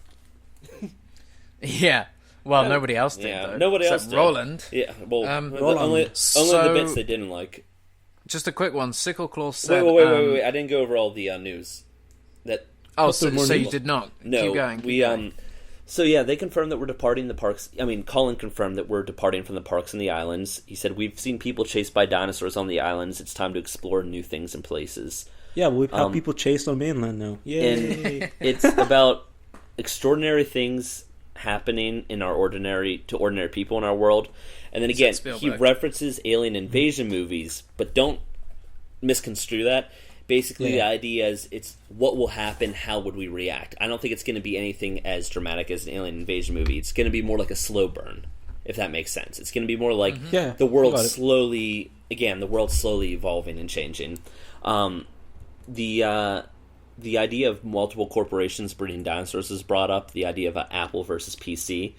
Yeah. Well, nobody else did, though. Nobody else did. Roland. Yeah, well, only the bits they didn't like. Just a quick one. Sickleclaw said... Wait. I didn't go over all the news. So you did not? No. Keep going. So, yeah, they confirmed that we're departing the parks. I mean, Colin confirmed that we're departing from the parks and the islands. He said, we've seen people chased by dinosaurs on the islands. It's time to explore new things and places. Yeah, we've had people chased on mainland now. Yay! And it's about extraordinary things happening in our ordinary people in our world. And then again, he references alien invasion movies, but don't misconstrue that. Basically, the idea is it's what will happen, how would we react. I don't think it's going to be anything as dramatic as an alien invasion movie. It's going to be more like a slow burn, if that makes sense. It's going to be more like the world slowly evolving and changing. The idea of multiple corporations breeding dinosaurs is brought up, the idea of Apple versus PC.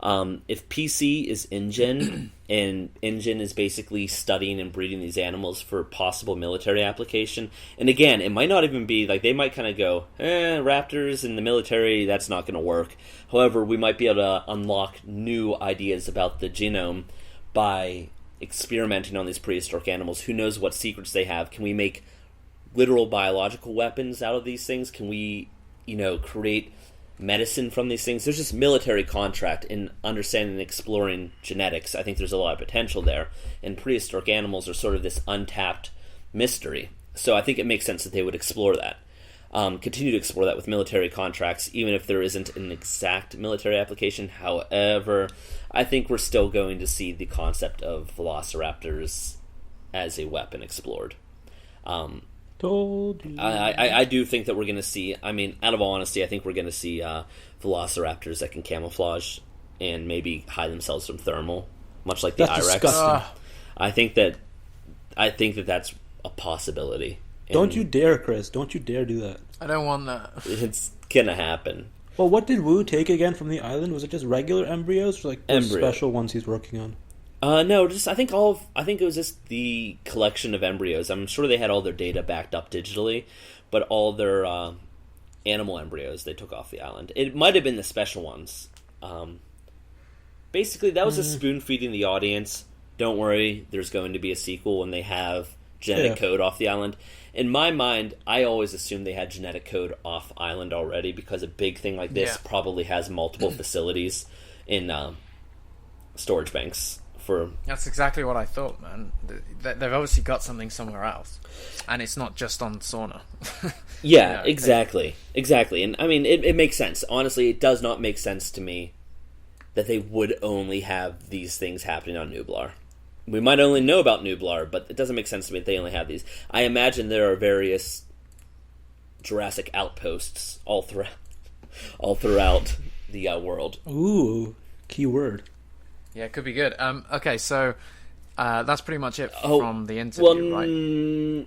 If PC is InGen, and InGen is basically studying and breeding these animals for possible military application, and again, it might not even be, like, they might kind of go, raptors in the military, that's not going to work. However, we might be able to unlock new ideas about the genome by experimenting on these prehistoric animals. Who knows what secrets they have? Can we make literal biological weapons out of these things? Can we, create medicine from these things? There's just military contract in understanding and exploring genetics. I think there's a lot of potential there, and prehistoric animals are sort of this untapped mystery. So I think it makes sense that they would explore that, continue to explore that with military contracts, even if there isn't an exact military application. However, I think we're still going to see the concept of velociraptors as a weapon explored. I do think that we're going to see, out of all honesty, I think we're going to see velociraptors that can camouflage and maybe hide themselves from thermal, much like the Irex. I think that that's a possibility. And don't you dare, Chris. Don't you dare do that. I don't want that. It's going to happen. Well, what did Wu take again from the island? Was it just regular embryos, or like the special ones he's working on? No, I think it was just the collection of embryos. I'm sure they had all their data backed up digitally, but all their animal embryos they took off the island. It might have been the special ones. Basically, that was a spoon feeding the audience. Don't worry, there's going to be a sequel when they have genetic code off the island. In my mind, I always assumed they had genetic code off island already, because a big thing like this probably has multiple facilities in storage banks. That's exactly what I thought, man. They've obviously got something somewhere else, and it's not just on Sauna. Exactly. And it makes sense. Honestly, it does not make sense to me that they would only have these things happening on Nublar. We might only know about Nublar, but it doesn't make sense to me that they only have these. I imagine there are various Jurassic outposts all throughout the world. Ooh, keyword. Yeah, it could be good. Okay, so that's pretty much it from the interview, right?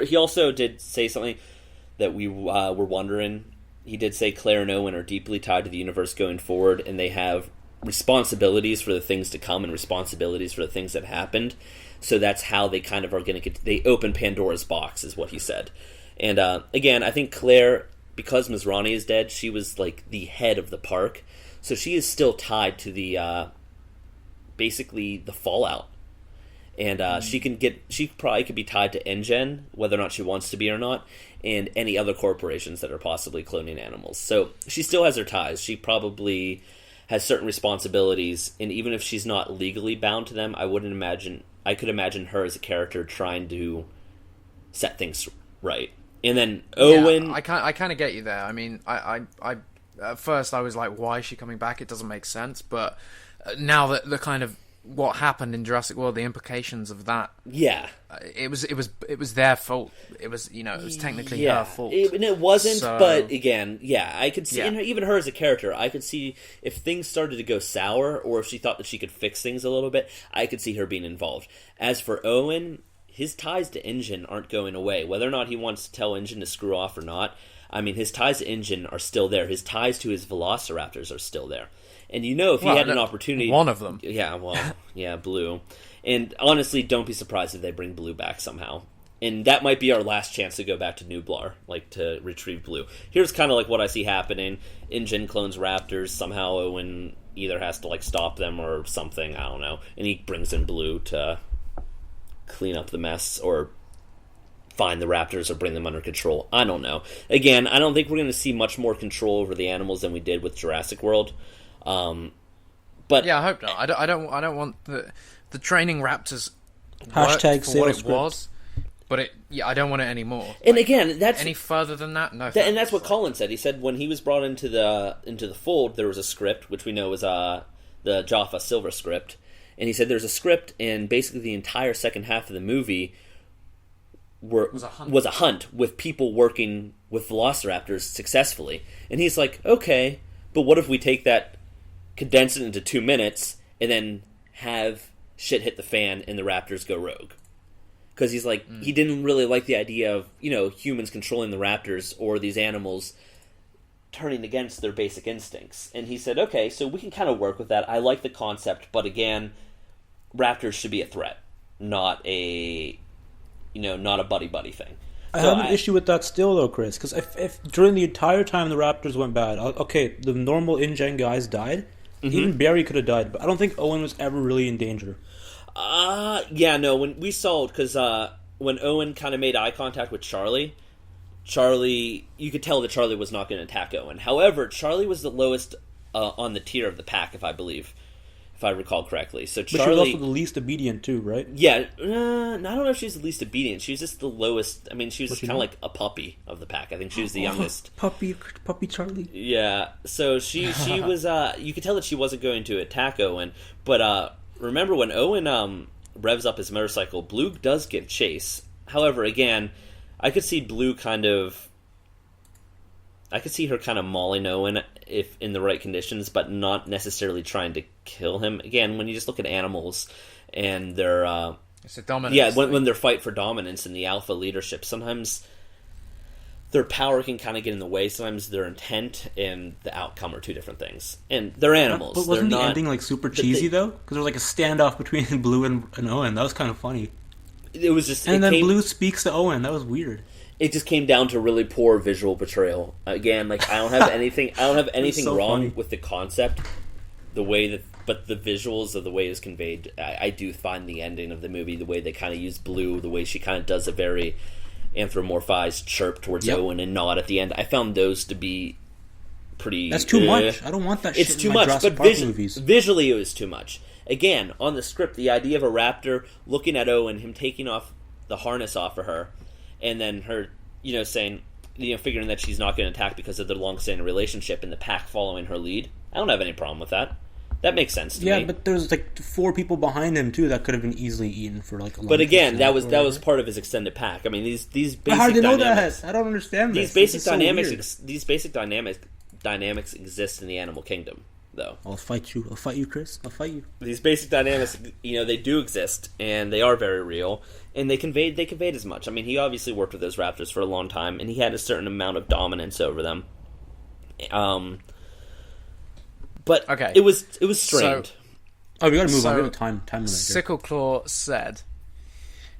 He also did say something that we were wondering. He did say Claire and Owen are deeply tied to the universe going forward, and they have responsibilities for the things to come and responsibilities for the things that happened. So that's how they kind of are going to they open Pandora's box, is what he said. And again, I think Claire, because Masrani is dead, she was like the head of the park, so she is still tied to the basically the fallout, and she probably could be tied to InGen, whether or not she wants to be or not, and any other corporations that are possibly cloning animals. So she still has her ties. She probably has certain responsibilities, and even if she's not legally bound to them, I could imagine her as a character trying to set things right. And then Owen, I kind of get you there. I at first I was like, why is she coming back? It doesn't make sense, but now that the kind of what happened in Jurassic World, the implications of that, it was their fault. It was technically her fault. It wasn't, but again, I could see even her as a character. I could see if things started to go sour, or if she thought that she could fix things a little bit, I could see her being involved. As for Owen, his ties to InGen aren't going away. Whether or not he wants to tell InGen to screw off or not, his ties to InGen are still there. His ties to his velociraptors are still there. And if he had an opportunity... One of them. Yeah, Blue. And honestly, don't be surprised if they bring Blue back somehow. And that might be our last chance to go back to Nublar, to retrieve Blue. Here's kind of what I see happening. InGen clones raptors. Somehow Owen either has to, stop them or something. I don't know. And he brings in Blue to clean up the mess, or find the raptors, or bring them under control. I don't know. Again, I don't think we're going to see much more control over the animals than we did with Jurassic World. But I hope not. I don't want the training raptors Hashtag for what it sales was. But I don't want it anymore. And again, that's any further than that. No, and that's what Colin said. He said when he was brought into the fold, there was a script, which we know was the Jaffa Silver script, and he said there's a script, and basically the entire second half of the movie was a hunt with people working with velociraptors successfully. And he's like, okay, but what if we take that, condense it into 2 minutes, and then have shit hit the fan and the raptors go rogue? Because he's like, he didn't really like the idea of, humans controlling the raptors or these animals turning against their basic instincts. And he said, okay, so we can kind of work with that. I like the concept, but again, raptors should be a threat, not a buddy-buddy thing. I have an issue with that still, though, Chris, because if during the entire time the raptors went bad, okay, the normal InGen guys died, even Barry could have died, but I don't think Owen was ever really in danger. When we saw, because when Owen kind of made eye contact with Charlie, you could tell that Charlie was not going to attack Owen. However, Charlie was the lowest on the tier of the pack, if I recall correctly. So Charlie, but she was also the least obedient too, right? Yeah, I don't know if she's the least obedient. She was just the lowest. I mean, she was kind of like a puppy of the pack. I think she was the youngest. Puppy Charlie. Yeah, so she was. You could tell that she wasn't going to attack Owen, but remember when Owen revs up his motorcycle, Blue does give chase. However, again, I could see Blue I could see her kind of mauling Owen if in the right conditions, but not necessarily trying to kill him. Again, when you just look at animals and their it's a dominance. Yeah, when their fight for dominance and the alpha leadership, sometimes their power can kind of get in the way. Sometimes their intent and the outcome are two different things. And they're animals. But wasn't the ending like super cheesy though? Because there was like a standoff between Blue and Owen. That was kind of funny. It was just, and then Blue speaks to Owen. That was weird. It just came down to really poor visual portrayal. Again, like I don't have anything so wrong funny with the concept, but the visuals of the way it's conveyed. I do find the ending of the movie, the way they kind of use Blue, the way she kind of does a very anthropomorphized chirp towards Owen and nod at the end. I found those to be pretty. That's too much. I don't want that. It's shit too in my much, Jurassic but Park movies. visually it was too much. Again, on the script, the idea of a raptor looking at Owen, him taking off the harness off of her, and then her, saying, figuring that she's not going to attack because of their long-standing relationship and the pack following her lead. I don't have any problem with that. That makes sense to me. Yeah, but there's like 4 people behind him too that could have been easily eaten for like a long. But again, that was part of his extended pack. I mean, these basic but how do they know dynamics. that? I don't understand These basic dynamics exist in the animal kingdom, though. I'll fight you, Chris. I'll fight you. These basic dynamics, they do exist, and they are very real. And they conveyed as much. I mean, he obviously worked with those raptors for a long time, and he had a certain amount of dominance over them. But okay. it was strained. We got to move on. We have a time limit. Sickleclaw said,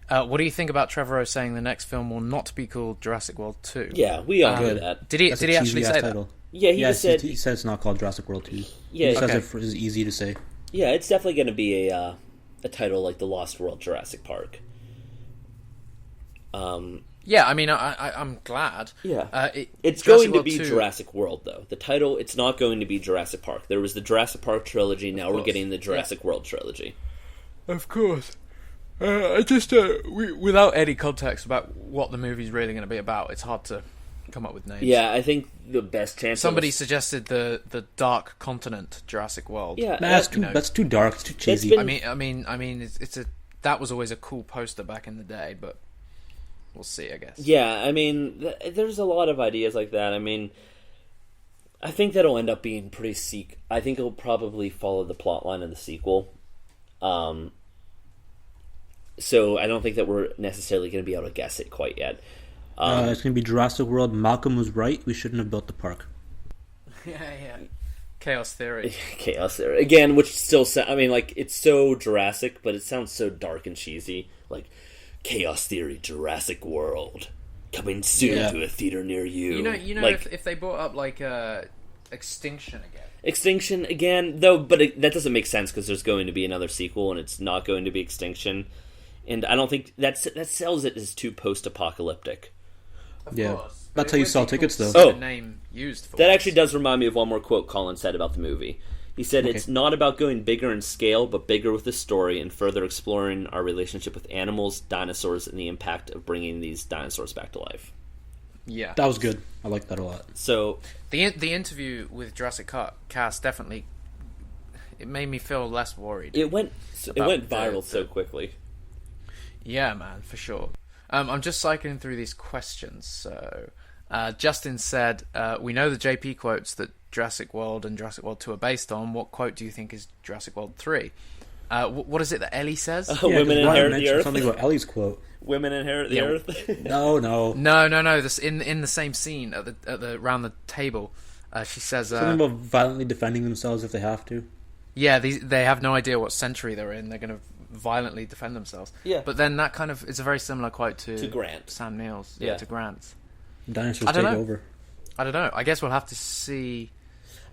"What do you think about Trevorrow saying the next film will not be called Jurassic World 2?" Yeah, we all know that. Did he actually say that? Yeah, he said it's not called Jurassic World 2. Yeah, he says it is easy to say. Yeah, it's definitely going to be a title like The Lost World Jurassic Park. Yeah, I mean, I'm glad. Yeah, it's going to be Jurassic World, though. The title, it's not going to be Jurassic Park. There was the Jurassic Park trilogy. Now we're getting the Jurassic World trilogy. Of course. I just without any context about what the movie's really going to be about, it's hard to come up with names. Yeah, I think the best chance. Somebody suggested the Dark Continent Jurassic World. Yeah, that's too dark. It's too cheesy. I mean, that was always a cool poster back in the day, but. We'll see, I guess. Yeah, I mean, there's a lot of ideas like that. I mean, I think that'll end up being pretty I think it'll probably follow the plot line of the sequel. So I don't think that we're necessarily going to be able to guess it quite yet. It's going to be Jurassic World. Malcolm was right. We shouldn't have built the park. Yeah. Chaos Theory. Chaos Theory. Again, which still it's so Jurassic, but it sounds so dark and cheesy. Like, Chaos Theory, Jurassic World, coming soon to a theater near you. If they brought up like Extinction again, though, but that doesn't make sense because there's going to be another sequel and it's not going to be Extinction, and I don't think that sells it as too post-apocalyptic. Of course. That's how you sell tickets, though. The name used for that actually does remind me of one more quote Colin said about the movie. He said, Okay. It's not about going bigger in scale, but bigger with the story and further exploring our relationship with animals, dinosaurs, and the impact of bringing these dinosaurs back to life. Yeah. That was good. I like that a lot. So The interview with Jurassic Cast definitely, it made me feel less worried. it went viral the- so quickly. Yeah, man, for sure. I'm just cycling through these questions. So, Justin said, we know the JP quotes that Jurassic World and Jurassic World 2 are based on. What quote do you think is Jurassic World 3? What is it that Ellie says? Women 'cause Ryan inherit the mentioned earth. something about Ellie's quote. Women inherit the Yeah. earth. No. No. This in the same scene at the around the table. She says, Something about violently defending themselves if they have to. yeah, they have no idea what century they're in. They're going to violently defend themselves. Yeah. But then that kind of is a very similar quote to Grant. Sam Neill's. Yeah. To Grant's. Dinosaurs I don't take know. over. I don't know. I guess we'll have to see.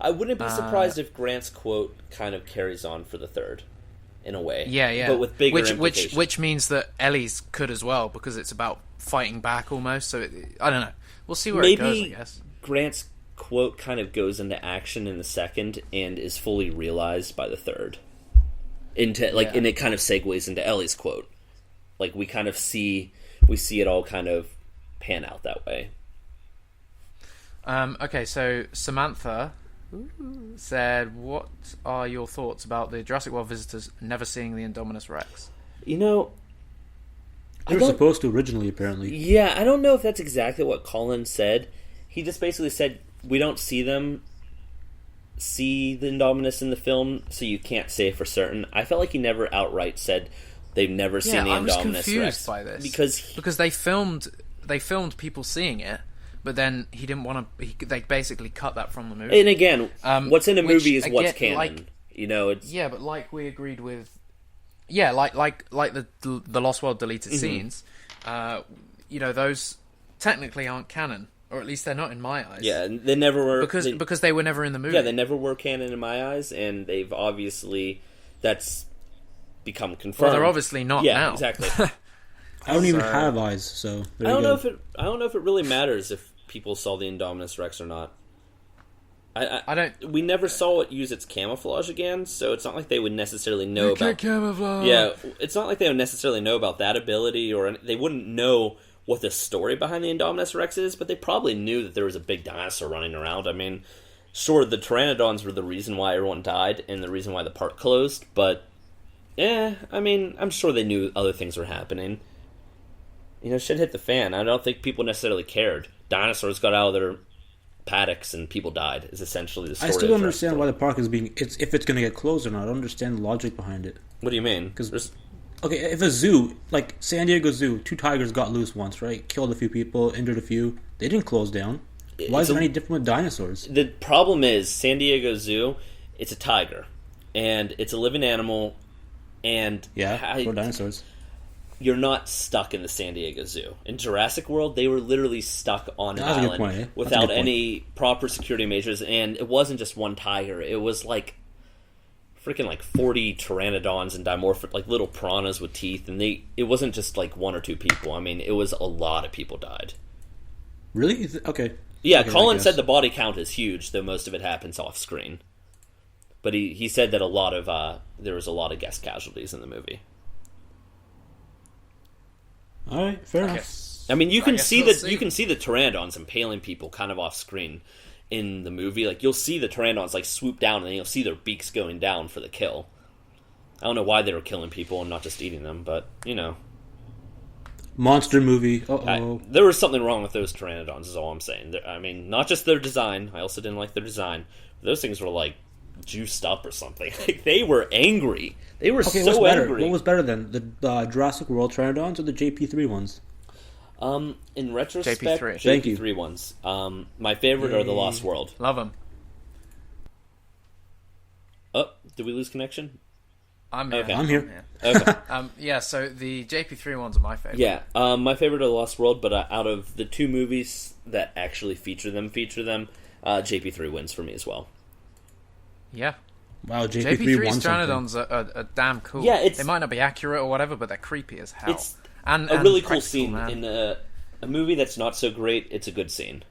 I wouldn't be surprised if Grant's quote kind of carries on for the third, in a way. Yeah. But with bigger which implications. means that Ellie's could as well, because it's about fighting back almost. So I don't know. We'll see where it goes, I guess. Grant's quote kind of goes into action in the second and is fully realized by the third. And it kind of segues into Ellie's quote. Like we see it all kind of pan out that way. Okay, so Samantha said, "What are your thoughts about the Jurassic World visitors never seeing the Indominus Rex?" You know, They were supposed to originally, apparently. yeah, I don't know if that's exactly what Colin said. He just basically said we don't see the Indominus in the film, so you can't say for certain. I felt like he never outright said they've never seen the I was Indominus confused Rex by this because they filmed people seeing it, but then he didn't want to. They basically cut that from the movie. and again, what's in a which, movie is what's again, canon. It's Yeah, but like we agreed with, like the Lost World deleted scenes, those technically aren't canon, or at least they're not in my eyes. yeah, they never were because they were never in the movie. Yeah, they never were canon in my eyes, and they've obviously that's become confirmed. Well, they're obviously not now. Exactly. I don't even have eyes, so there I you don't go. know if it really matters if people saw the Indominus Rex or not. I don't. We never saw it use its camouflage again, so it's not like they would necessarily know about. Camouflage. Yeah, it's not like they would necessarily know about that ability, or they wouldn't know what the story behind the Indominus Rex is, but they probably knew that there was a big dinosaur running around. I mean, sure, the pteranodons were the reason why everyone died and the reason why the park closed, but I mean, I'm sure they knew other things were happening. Shit hit the fan. I don't think people necessarily cared. Dinosaurs got out of their paddocks and people died, is essentially the story. I still of don't the understand Jurassic why World. the park is if it's going to get closed or not. I don't understand the logic behind it. What do you mean? Because okay, if a zoo, like San Diego Zoo, 2 tigers got loose once, right? Killed a few people, injured a few. They didn't close down. Why is it any different with dinosaurs? The problem is San Diego Zoo, it's a tiger, and it's a living animal, and Yeah, for dinosaurs. you're not stuck in the San Diego Zoo. In Jurassic World, they were literally stuck on an That's a good island point, eh? That's a without good point. any proper security measures, and it wasn't just one tiger. It was like freaking 40 pteranodons and dimorphic, like little piranhas with teeth, and it wasn't just like 1 or 2 people. I mean, it was a lot of people died. Really? Okay. Yeah, Okay, I Colin guess. said the body count is huge, though most of it happens off screen. But he said that there was a lot of guest casualties in the movie. All right, fair enough. guess- I mean, you can guess see we'll that see. you can see the pteranodons impaling people kind of off screen in the movie. Like you'll see the pteranodons swoop down, and then you'll see their beaks going down for the kill. I don't know why they were killing people and not just eating them, but Monster movie. Uh-oh. there was something wrong with those pteranodons. Is all I'm saying. I mean, not just their design. I also didn't like their design. Those things were juiced up or something. Like they were angry. They were Okay, so what's better? angry. What was better then, the Jurassic World Pteranodons or the JP3 ones? In retrospect, JP3. Thank you. JP3 ones. My favorite are the Lost World. Love them. Oh, did we lose connection? I'm here. Okay. I'm here. Okay. Yeah, so the JP3 ones are my favorite. Yeah, my favorite are the Lost World, but out of the 2 movies that actually feature them, JP3 wins for me as well. Yeah. Wow, JP3 JP3's won something. pteranodons are damn cool. Yeah, they might not be accurate or whatever, but they're creepy as hell. It's and a really cool practical, scene man. in a movie that's not so great. It's a good scene.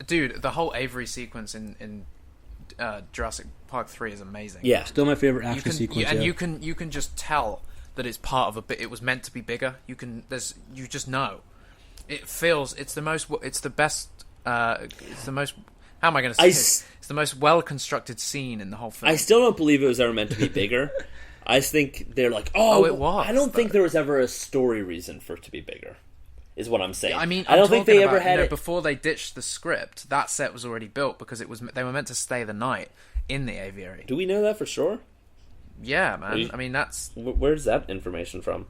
Dude, the whole Avery sequence in Jurassic Park 3 is amazing. Yeah, Still my favorite action sequence. And you can just tell that it's part of a bit. It was meant to be bigger. You just know. It feels. It's the most. It's the best. It's the most. How am I going to say this? It's the most well constructed scene in the whole film. I still don't believe it was ever meant to be bigger. I think they're like, it was. I don't think there was ever a story reason for it to be bigger. Is what I'm saying. I mean, I don't think they ever had it before they ditched the script. That set was already built because they were meant to stay the night in the aviary. Do we know that for sure? Yeah, man. I mean, that's where's that information from?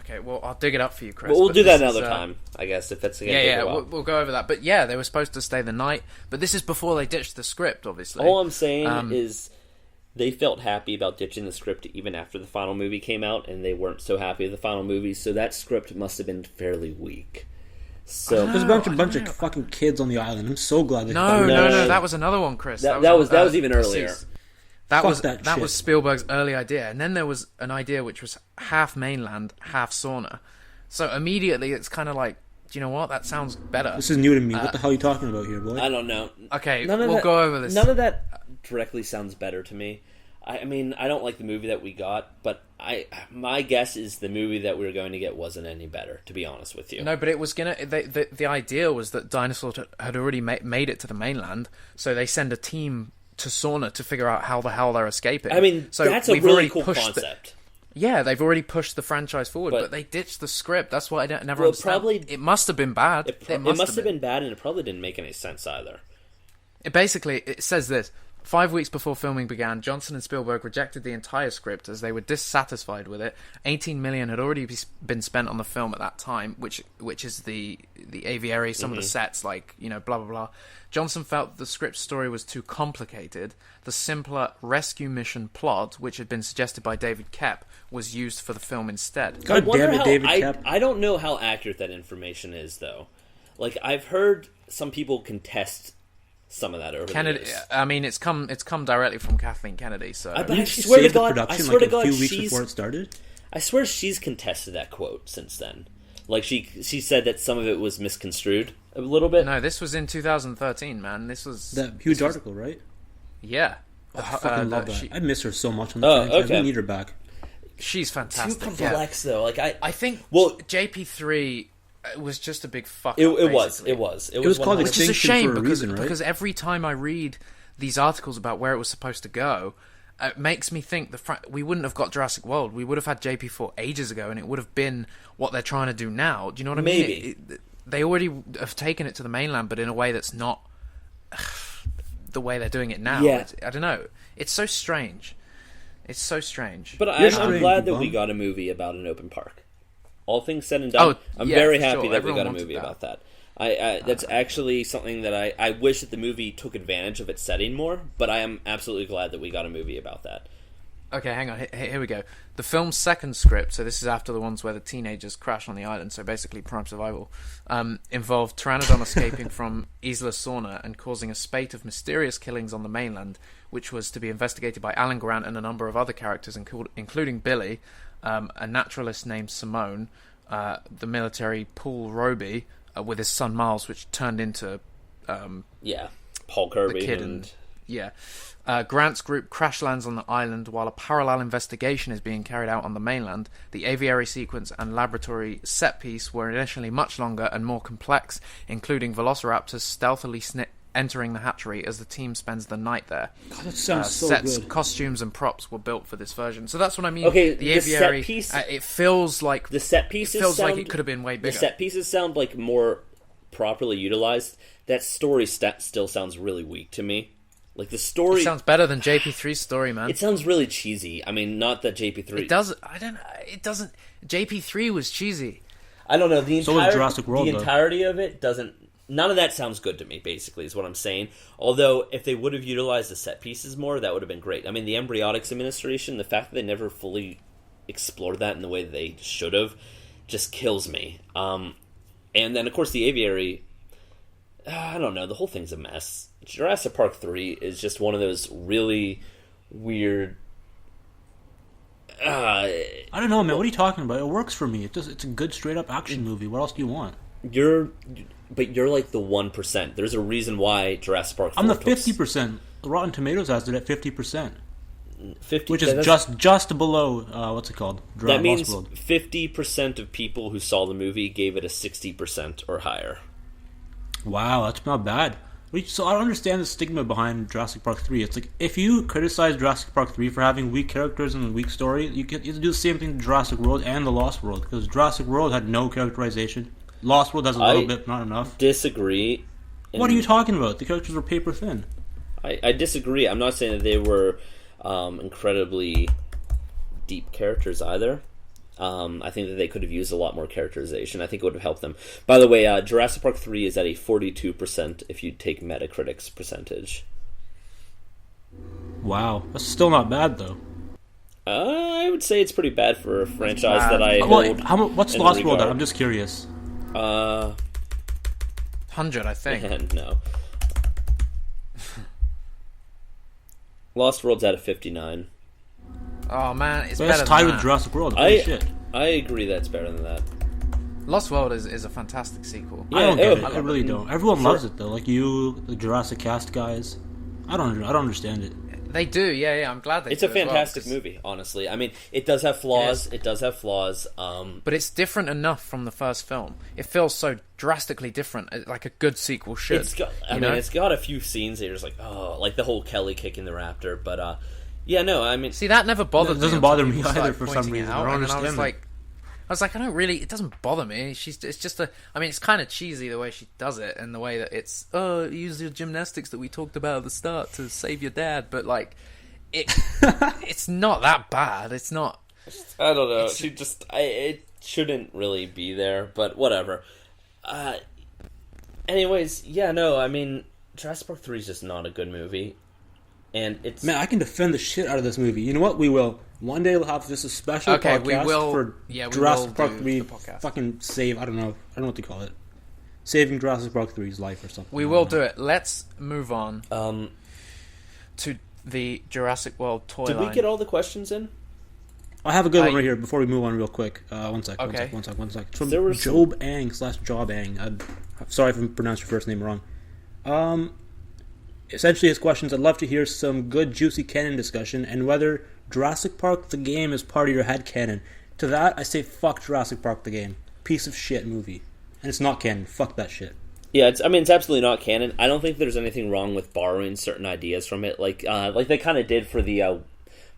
Okay, well, I'll dig it up for you, Chris. But we'll do that another time, I guess, if that's going to take a while. We'll go over that. But yeah, they were supposed to stay the night, but this is before they ditched the script, obviously. All I'm saying is they felt happy about ditching the script even after the final movie came out, and they weren't so happy with the final movie, so that script must have been fairly weak. So there's a bunch of fucking kids on the island. I'm so glad they No, that was another one, Chris. That was even earlier. That was Spielberg's early idea, and then there was an idea which was half mainland, half sauna. So immediately, it's kind of like, do you know what? That sounds better. This is new to me. What the hell are you talking about here, boy? I don't know. Okay, we'll go over this. None of that directly sounds better to me. I mean, I don't like the movie that we got, but my guess is the movie that we were going to get wasn't any better, to be honest with you. No, but it was gonna. The idea was that dinosaurs had already made it to the mainland, so they send a team to Sauna to figure out how the hell they're escaping. I mean, so that's a really cool concept. They've already pushed the franchise forward, but they ditched the script. That's what I never understand. It must have been bad. It must have been bad, and it probably didn't make any sense either. It says this. 5 weeks before filming began, Johnson and Spielberg rejected the entire script as they were dissatisfied with it. $18 million had already been spent on the film at that time, which is the aviary, some of the sets, like, blah, blah, blah. Johnson felt the script story was too complicated. The simpler rescue mission plot, which had been suggested by David Koepp, was used for the film instead. God damn it, David Koepp. I don't know how accurate that information is, though. Like, I've heard some people contest some of that over Kennedy. The years. I mean, it's come directly from Kathleen Kennedy. So I swear to God, a few weeks before it started. I swear she's contested that quote since then. Like she said that some of it was misconstrued a little bit. No, this was in 2013, man. This was that huge article, right? Yeah, I fucking love that. I miss her so much on the franchise. Okay. We need her back. She's fantastic. Too complex though. Like I think JP3. It was just a big fuck up. It was called which is a shame because every time I read these articles about where it was supposed to go, it makes me think we wouldn't have got Jurassic World. We would have had JP4 ages ago, and it would have been what they're trying to do now. Do you know what I mean? Maybe they already have taken it to the mainland, but in a way that's not the way they're doing it now. Yeah. I don't know. It's so strange. But I'm glad that we got a movie about an open park. All things said and done, I'm very happy that we got a movie about that. That's actually something that I wish that the movie took advantage of its setting more, but I am absolutely glad that we got a movie about that. Okay, hang on. Here we go. The film's second script, so this is after the ones where the teenagers crash on the island, so basically prime survival, involved Pteranodon escaping from Isla Sorna and causing a spate of mysterious killings on the mainland, which was to be investigated by Alan Grant and a number of other characters, including Billy, a naturalist named Simone, the military Paul Roby, with his son Miles, which turned into Paul Kirby, the kid Grant's group crash lands on the island while a parallel investigation is being carried out on the mainland. The aviary sequence and laboratory set piece were initially much longer and more complex, including velociraptors stealthily entering the hatchery as the team spends the night there. God, that sounds so sets, good. Costumes and props were built for this version. So that's what I mean. Okay, the aviary, set piece, it feels like the set pieces like it could have been way bigger. The set pieces sound like more properly utilized. That story still sounds really weak to me. Like the story, it sounds better than JP3's story, man. It sounds really cheesy. I mean, not that JP3. It does. I don't know. It doesn't. JP3 was cheesy. I don't know. So was Jurassic World. The entirety of it doesn't. None of that sounds good to me, basically, is what I'm saying. Although, if they would have utilized the set pieces more, that would have been great. I mean, the Embryonics Administration, the fact that they never fully explored that in the way that they should have, just kills me. And then, of course, the aviary, I don't know, the whole thing's a mess. Jurassic Park 3 is just one of those really weird... I don't know, man. What are you talking about? It works for me. It's a good, straight-up action movie. What else do you want? You're like the 1%. There's a reason why Jurassic Park 4 I'm the 50%. Rotten Tomatoes has it at 50%. 50, which is just below what's it called? That means 50% of people who saw the movie gave it a 60% or higher. Wow, that's not bad. So I don't understand the stigma behind Jurassic Park 3. It's like, if you criticize Jurassic Park 3 for having weak characters and a weak story, you have to do the same thing to Jurassic World and The Lost World, because Jurassic World had no characterization. Lost World has a little bit, not enough. Disagree. What are you talking about? The characters were paper thin. I disagree. I'm not saying that they were incredibly deep characters either. I think that they could have used a lot more characterization. I think it would have helped them. By the way, Jurassic Park 3 is at a 42% if you take Metacritic's percentage. Wow. That's still not bad, though. I would say it's pretty bad for a franchise that I hold. What's Lost World at? I'm just curious. 100, I think. No. Lost World's at a 59. Oh man, it's but better that's tied than with that. Jurassic World. Holy shit. I agree that's better than that. Lost World is a fantastic sequel. I don't get it. I really don't. Everyone loves it though. Like you, the Jurassic Cast guys. I don't understand it. They do, yeah. I'm glad they. It's a fantastic movie, honestly. I mean, it does have flaws. It does have flaws. But it's different enough from the first film. It feels so drastically different, like a good sequel should. It's got a few scenes that you're just like, oh, like the whole Kelly kicking the raptor. But yeah, no, I mean, see, that never bothered me. It doesn't bother me either for some reason. I don't understand. I was like, it doesn't bother me. It's just it's kind of cheesy the way she does it, and the way that it's, use your gymnastics that we talked about at the start to save your dad, but like, it's not that bad. It's not. I don't know. It shouldn't really be there, but whatever. Anyways, yeah, no, I mean, Jurassic Park 3 is just not a good movie. And it's... Man, I can defend the shit out of this movie. You know what? We will. One day we'll have just a special podcast for Jurassic Park 3. Fucking save, I don't know what to call it. Saving Jurassic Park 3's life or something. We will do it. Let's move on to the Jurassic World toy line. Did we get all the questions in? I have a good one right here before we move on real quick. One sec. It's from Job Ang / Job Ang. I'm sorry if I pronounced your first name wrong. Essentially, his questions, I'd love to hear some good, juicy canon discussion, and whether Jurassic Park the game is part of your head canon. To that, I say fuck Jurassic Park the game. Piece of shit movie. And it's not canon. Fuck that shit. Yeah, it's absolutely not canon. I don't think there's anything wrong with borrowing certain ideas from it. Like they kind of did for the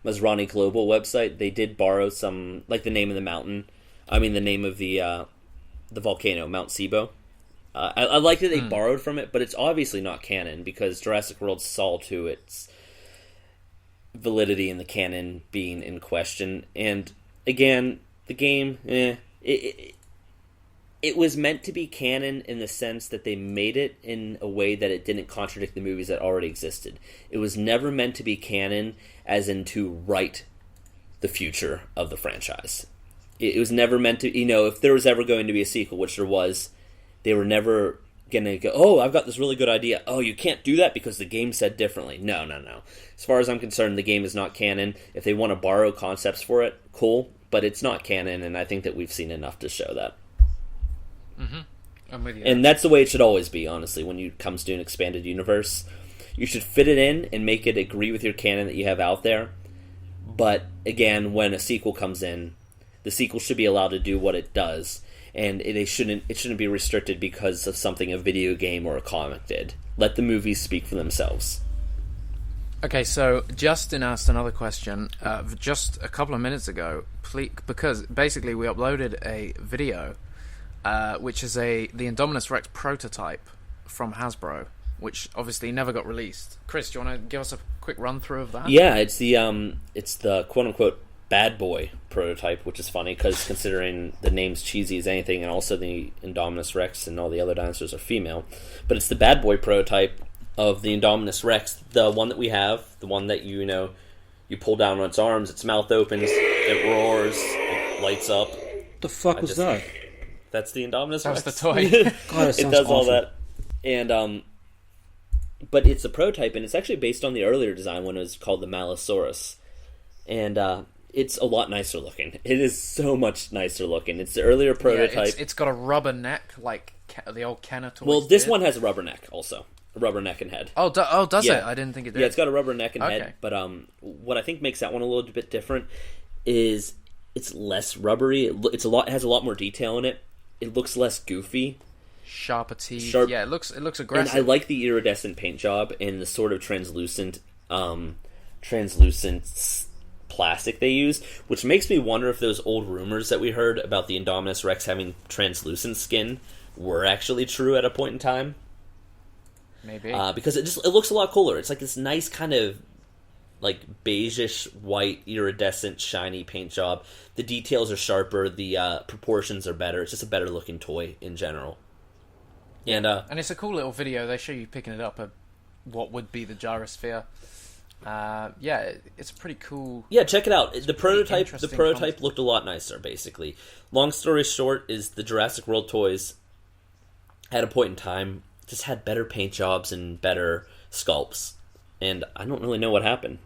Masrani Global website. They did borrow some, like the name of the mountain. I mean, the name of the volcano, Mount Sibo. I like that they borrowed from it, but it's obviously not canon because Jurassic World saw to its validity in the canon being in question. And again, the game, it was meant to be canon in the sense that they made it in a way that it didn't contradict the movies that already existed. It was never meant to be canon as in to write the future of the franchise. It was never meant to, if there was ever going to be a sequel, which there was, they were never going to go, oh, I've got this really good idea. Oh, you can't do that because the game said differently. No. As far as I'm concerned, the game is not canon. If they want to borrow concepts for it, cool, but it's not canon, and I think that we've seen enough to show that. Mm-hmm. I'm with you. And that's the way it should always be, honestly, when it comes to an expanded universe. You should fit it in and make it agree with your canon that you have out there. But, again, when a sequel comes in, the sequel should be allowed to do what it does. And it shouldn't be restricted because of something a video game or a comic did. Let the movies speak for themselves. Okay, so Justin asked another question just a couple of minutes ago, because basically we uploaded a video, which is the Indominus Rex prototype from Hasbro, which obviously never got released. Chris, do you want to give us a quick run through of that? Yeah, it's the quote unquote bad boy prototype, which is funny because considering the name's cheesy as anything, and also the Indominus Rex and all the other dinosaurs are female, but it's the bad boy prototype of the Indominus Rex, the one that we have, the one that you pull down on its arms, its mouth opens, it roars, it lights up. What the fuck was that? That's the Indominus That was Rex. the toy. God, it does awful. All that, and but it's a prototype, and it's actually based on the earlier design when it was called the Malosaurus, and it's a lot nicer looking. It is so much nicer looking. It's the earlier prototype. Yeah, it's got a rubber neck like the old Kenner toys. Well, this one has a rubber neck also. a rubber neck and head. Does Yeah. it? I didn't think it did. Yeah, it's got a rubber neck and Okay. head. But what I think makes that one a little bit different is it's less rubbery. It has a lot more detail in it. It looks less goofy. Sharper teeth. Sharp. Yeah, it looks And aggressive. I like the iridescent paint job and the sort of translucent plastic they use, which makes me wonder if those old rumors that we heard about the Indominus Rex having translucent skin were actually true at a point in time. Maybe. Because it looks a lot cooler. It's like this nice kind of like beigeish white iridescent shiny paint job. The details are sharper, the proportions are better. It's just a better looking toy in general. And it's a cool little video. They show you picking it up at what would be the gyrosphere. It's pretty cool. Yeah, check it out. The prototype concept. looked a lot nicer, basically. Long story short is the Jurassic World toys at a point in time just had better paint jobs and better sculpts. And I don't really know what happened.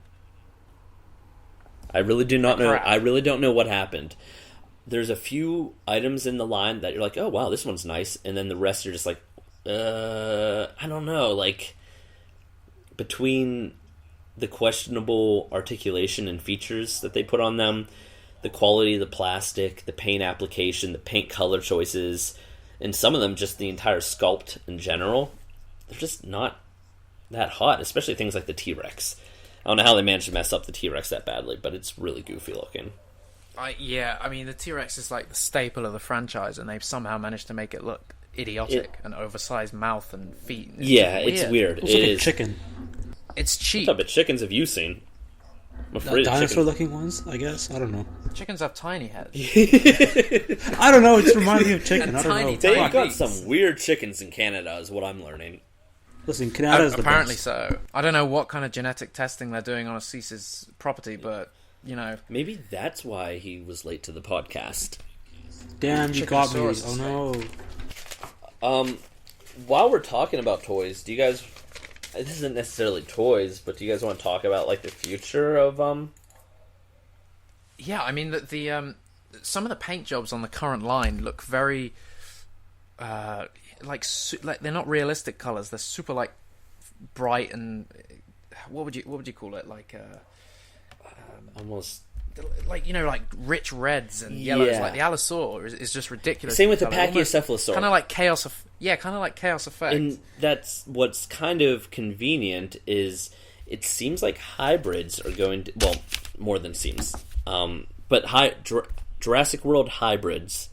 I really do not know. I really don't know what happened. There's a few items in the line that you're like, oh wow, this one's nice, and then the rest you're just like, I don't know. Like between the questionable articulation and features that they put on them, the quality of the plastic, the paint application, the paint color choices, and some of them just the entire sculpt in general, they're just not that hot, especially things like the T-Rex. I don't know how they managed to mess up the T-Rex that badly, but it's really goofy looking. The T-Rex is like the staple of the franchise, and they've somehow managed to make it look idiotic and oversized mouth and feet. It's weird. Looks like a chicken. It's cheap. What type of chickens have you seen? I'm afraid of Dinosaur-looking ones, I guess. I don't know. Chickens have tiny heads. I don't know. It's reminding me of chicken. I don't know. They've got some weird chickens in Canada, is what I'm learning. Listen, Canada is the apparently best. so. I don't know what kind of genetic testing they're doing on Asees' property, but you know, maybe that's why he was late to the podcast. Damn, you got me. Chickensaurus. Oh no. While we're talking about toys, do you guys? This isn't necessarily toys, but do you guys want to talk about like the future of Yeah, I mean the some of the paint jobs on the current line look very like they're not realistic colors. They're super like bright and what would you call it? Like almost like like rich reds and yellows. Yeah. Like the Allosaur is just ridiculous. Same with the Pachycephalosaur. Kind of like chaos. Kind of like chaos effect. And that's what's kind of convenient is it seems like hybrids are going to, well, more than seems, but Jurassic World hybrids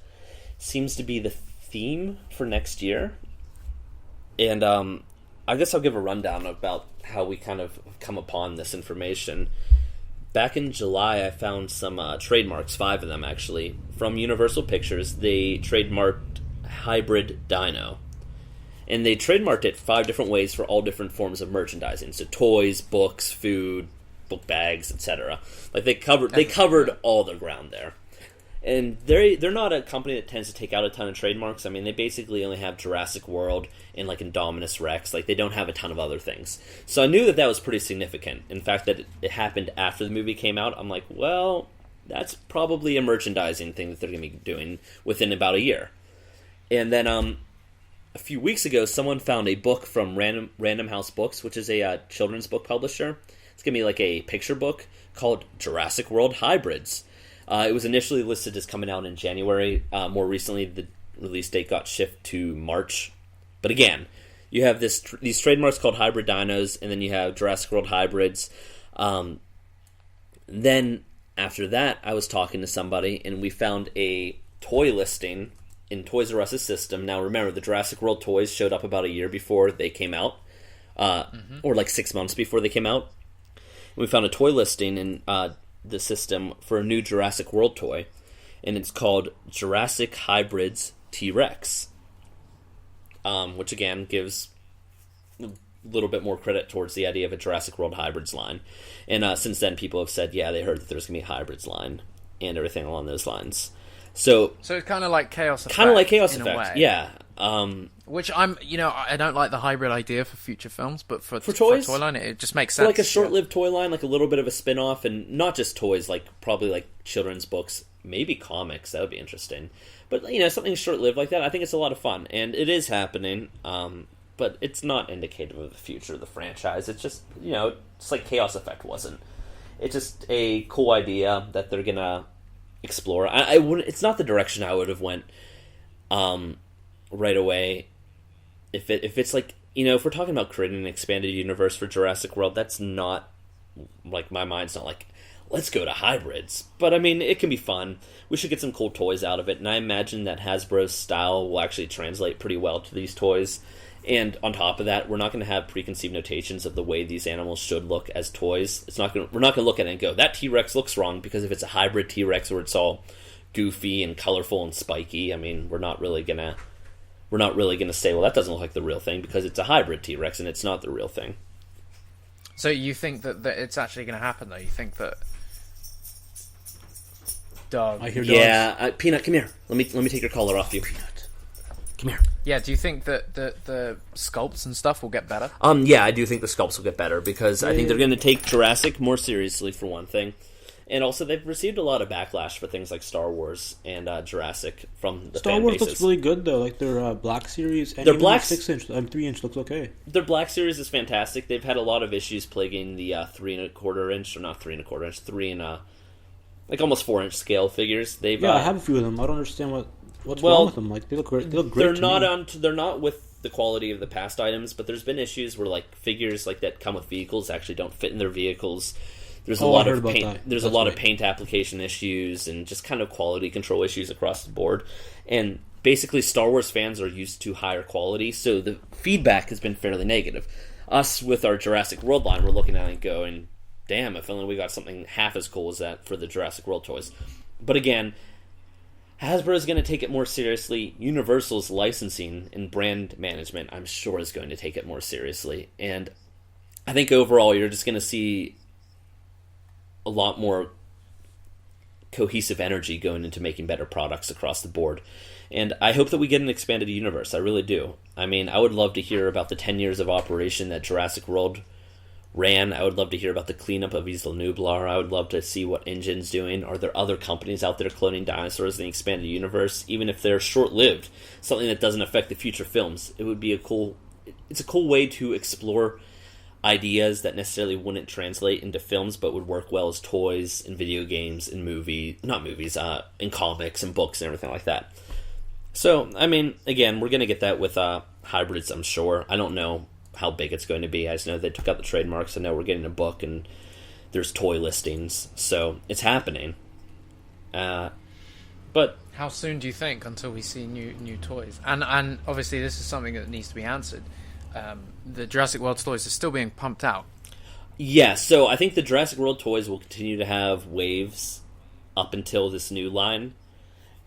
seems to be the theme for next year. And I guess I'll give a rundown about how we kind of come upon this information. Back in July, I found some trademarks, 5 of them actually, from Universal Pictures. They trademarked Hybrid Dino. And they trademarked it 5 different ways for all different forms of merchandising. So toys, books, food, book bags, etc. Like they covered all the ground there. And they're not a company that tends to take out a ton of trademarks. I mean, they basically only have Jurassic World and like Indominus Rex. Like they don't have a ton of other things. So I knew that was pretty significant. In fact, that it happened after the movie came out. I'm like, well, that's probably a merchandising thing that they're going to be doing within about a year. And then a few weeks ago, someone found a book from Random House Books, which is a children's book publisher. It's going to be like a picture book called Jurassic World Hybrids. It was initially listed as coming out in January. More recently, the release date got shifted to March. But again, you have these trademarks called Hybrid Dinos, and then you have Jurassic World Hybrids. Then, after that, I was talking to somebody, and we found a toy listing in Toys R Us's system. Now, remember, the Jurassic World toys showed up about a year before they came out, or like 6 months before they came out. We found a toy listing in the system for a new Jurassic World toy, and it's called Jurassic Hybrids T-Rex, which again gives a little bit more credit towards the idea of a Jurassic World Hybrids line. And since then, people have said, yeah, they heard that there's going to be a Hybrids line and everything along those lines. So it's kind of like Chaos Effect. Kind of like Chaos in Effect, a way. yeah. Which I don't like the hybrid idea for future films, but for toys, for a toy line, it just makes sense. Like a short-lived toy line, like a little bit of a spin-off, and not just toys, like probably like children's books, maybe comics. That would be interesting. But something short-lived like that, I think it's a lot of fun, and it is happening. but it's not indicative of the future of the franchise. It's just, it's like Chaos Effect wasn't. It's just a cool idea that they're gonna explore. I wouldn't. It's not the direction I would have went right away. If it's like, if we're talking about creating an expanded universe for Jurassic World, that's not like, my mind's not like, let's go to hybrids. But I mean, it can be fun. We should get some cool toys out of it, and I imagine that Hasbro's style will actually translate pretty well to these toys. And on top of that, we're not going to have preconceived notations of the way these animals should look as toys. We're not going to look at it and go, that T-Rex looks wrong, because if it's a hybrid T-Rex where it's all goofy and colorful and spiky, I mean, we're not really going to say, well, that doesn't look like the real thing, because it's a hybrid T-Rex and it's not the real thing. So you think that it's actually going to happen, though? You think that dog? I hear dogs. Yeah, Peanut, come here. Let me take your collar off you. Peanut, come here. Yeah, do you think that the sculpts and stuff will get better? Yeah, I do think the sculpts will get better, because I think they're going to take Jurassic more seriously, for one thing. And also, they've received a lot of backlash for things like Star Wars and Jurassic from the Star fan Wars bases. looks really good, though. Like their Black Series, and their even Black 6-inch, 3-inch looks okay. Their Black Series is fantastic. They've had a lot of issues plaguing the 3¼ inch, or not 3¼ inch, 3 and like almost 4-inch scale figures. They've I have a few of them. I don't understand what's wrong with them. Like they look great. They look great. They're not with the quality of the past items, but there's been issues where like figures like that come with vehicles actually don't fit in their vehicles. There's a lot of paint. There's a lot of paint application issues and just kind of quality control issues across the board. And basically, Star Wars fans are used to higher quality, so the feedback has been fairly negative. Us with our Jurassic World line, we're looking at it and going, "Damn! If only we got something half as cool as that for the Jurassic World toys." But again, Hasbro is going to take it more seriously. Universal's licensing and brand management, I'm sure, is going to take it more seriously. And I think overall, you're just going to see a lot more cohesive energy going into making better products across the board. And I hope that we get an expanded universe. I really do. I mean, I would love to hear about the 10 years of operation that Jurassic World ran. I would love to hear about the cleanup of Isla Nublar. I would love to see what Engine's doing. Are there other companies out there cloning dinosaurs in the expanded universe? Even if they're short-lived, something that doesn't affect the future films. It would be it's a cool way to explore ideas that necessarily wouldn't translate into films, but would work well as toys and video games and in comics and books and everything like that. So, I mean, again, we're going to get that with hybrids, I'm sure. I don't know how big it's going to be. I just know they took out the trademarks. I know we're getting a book and there's toy listings. So, it's happening. But how soon do you think until we see new toys? And obviously this is something that needs to be answered. The Jurassic World toys are still being pumped out. Yeah, so I think the Jurassic World toys will continue to have waves up until this new line.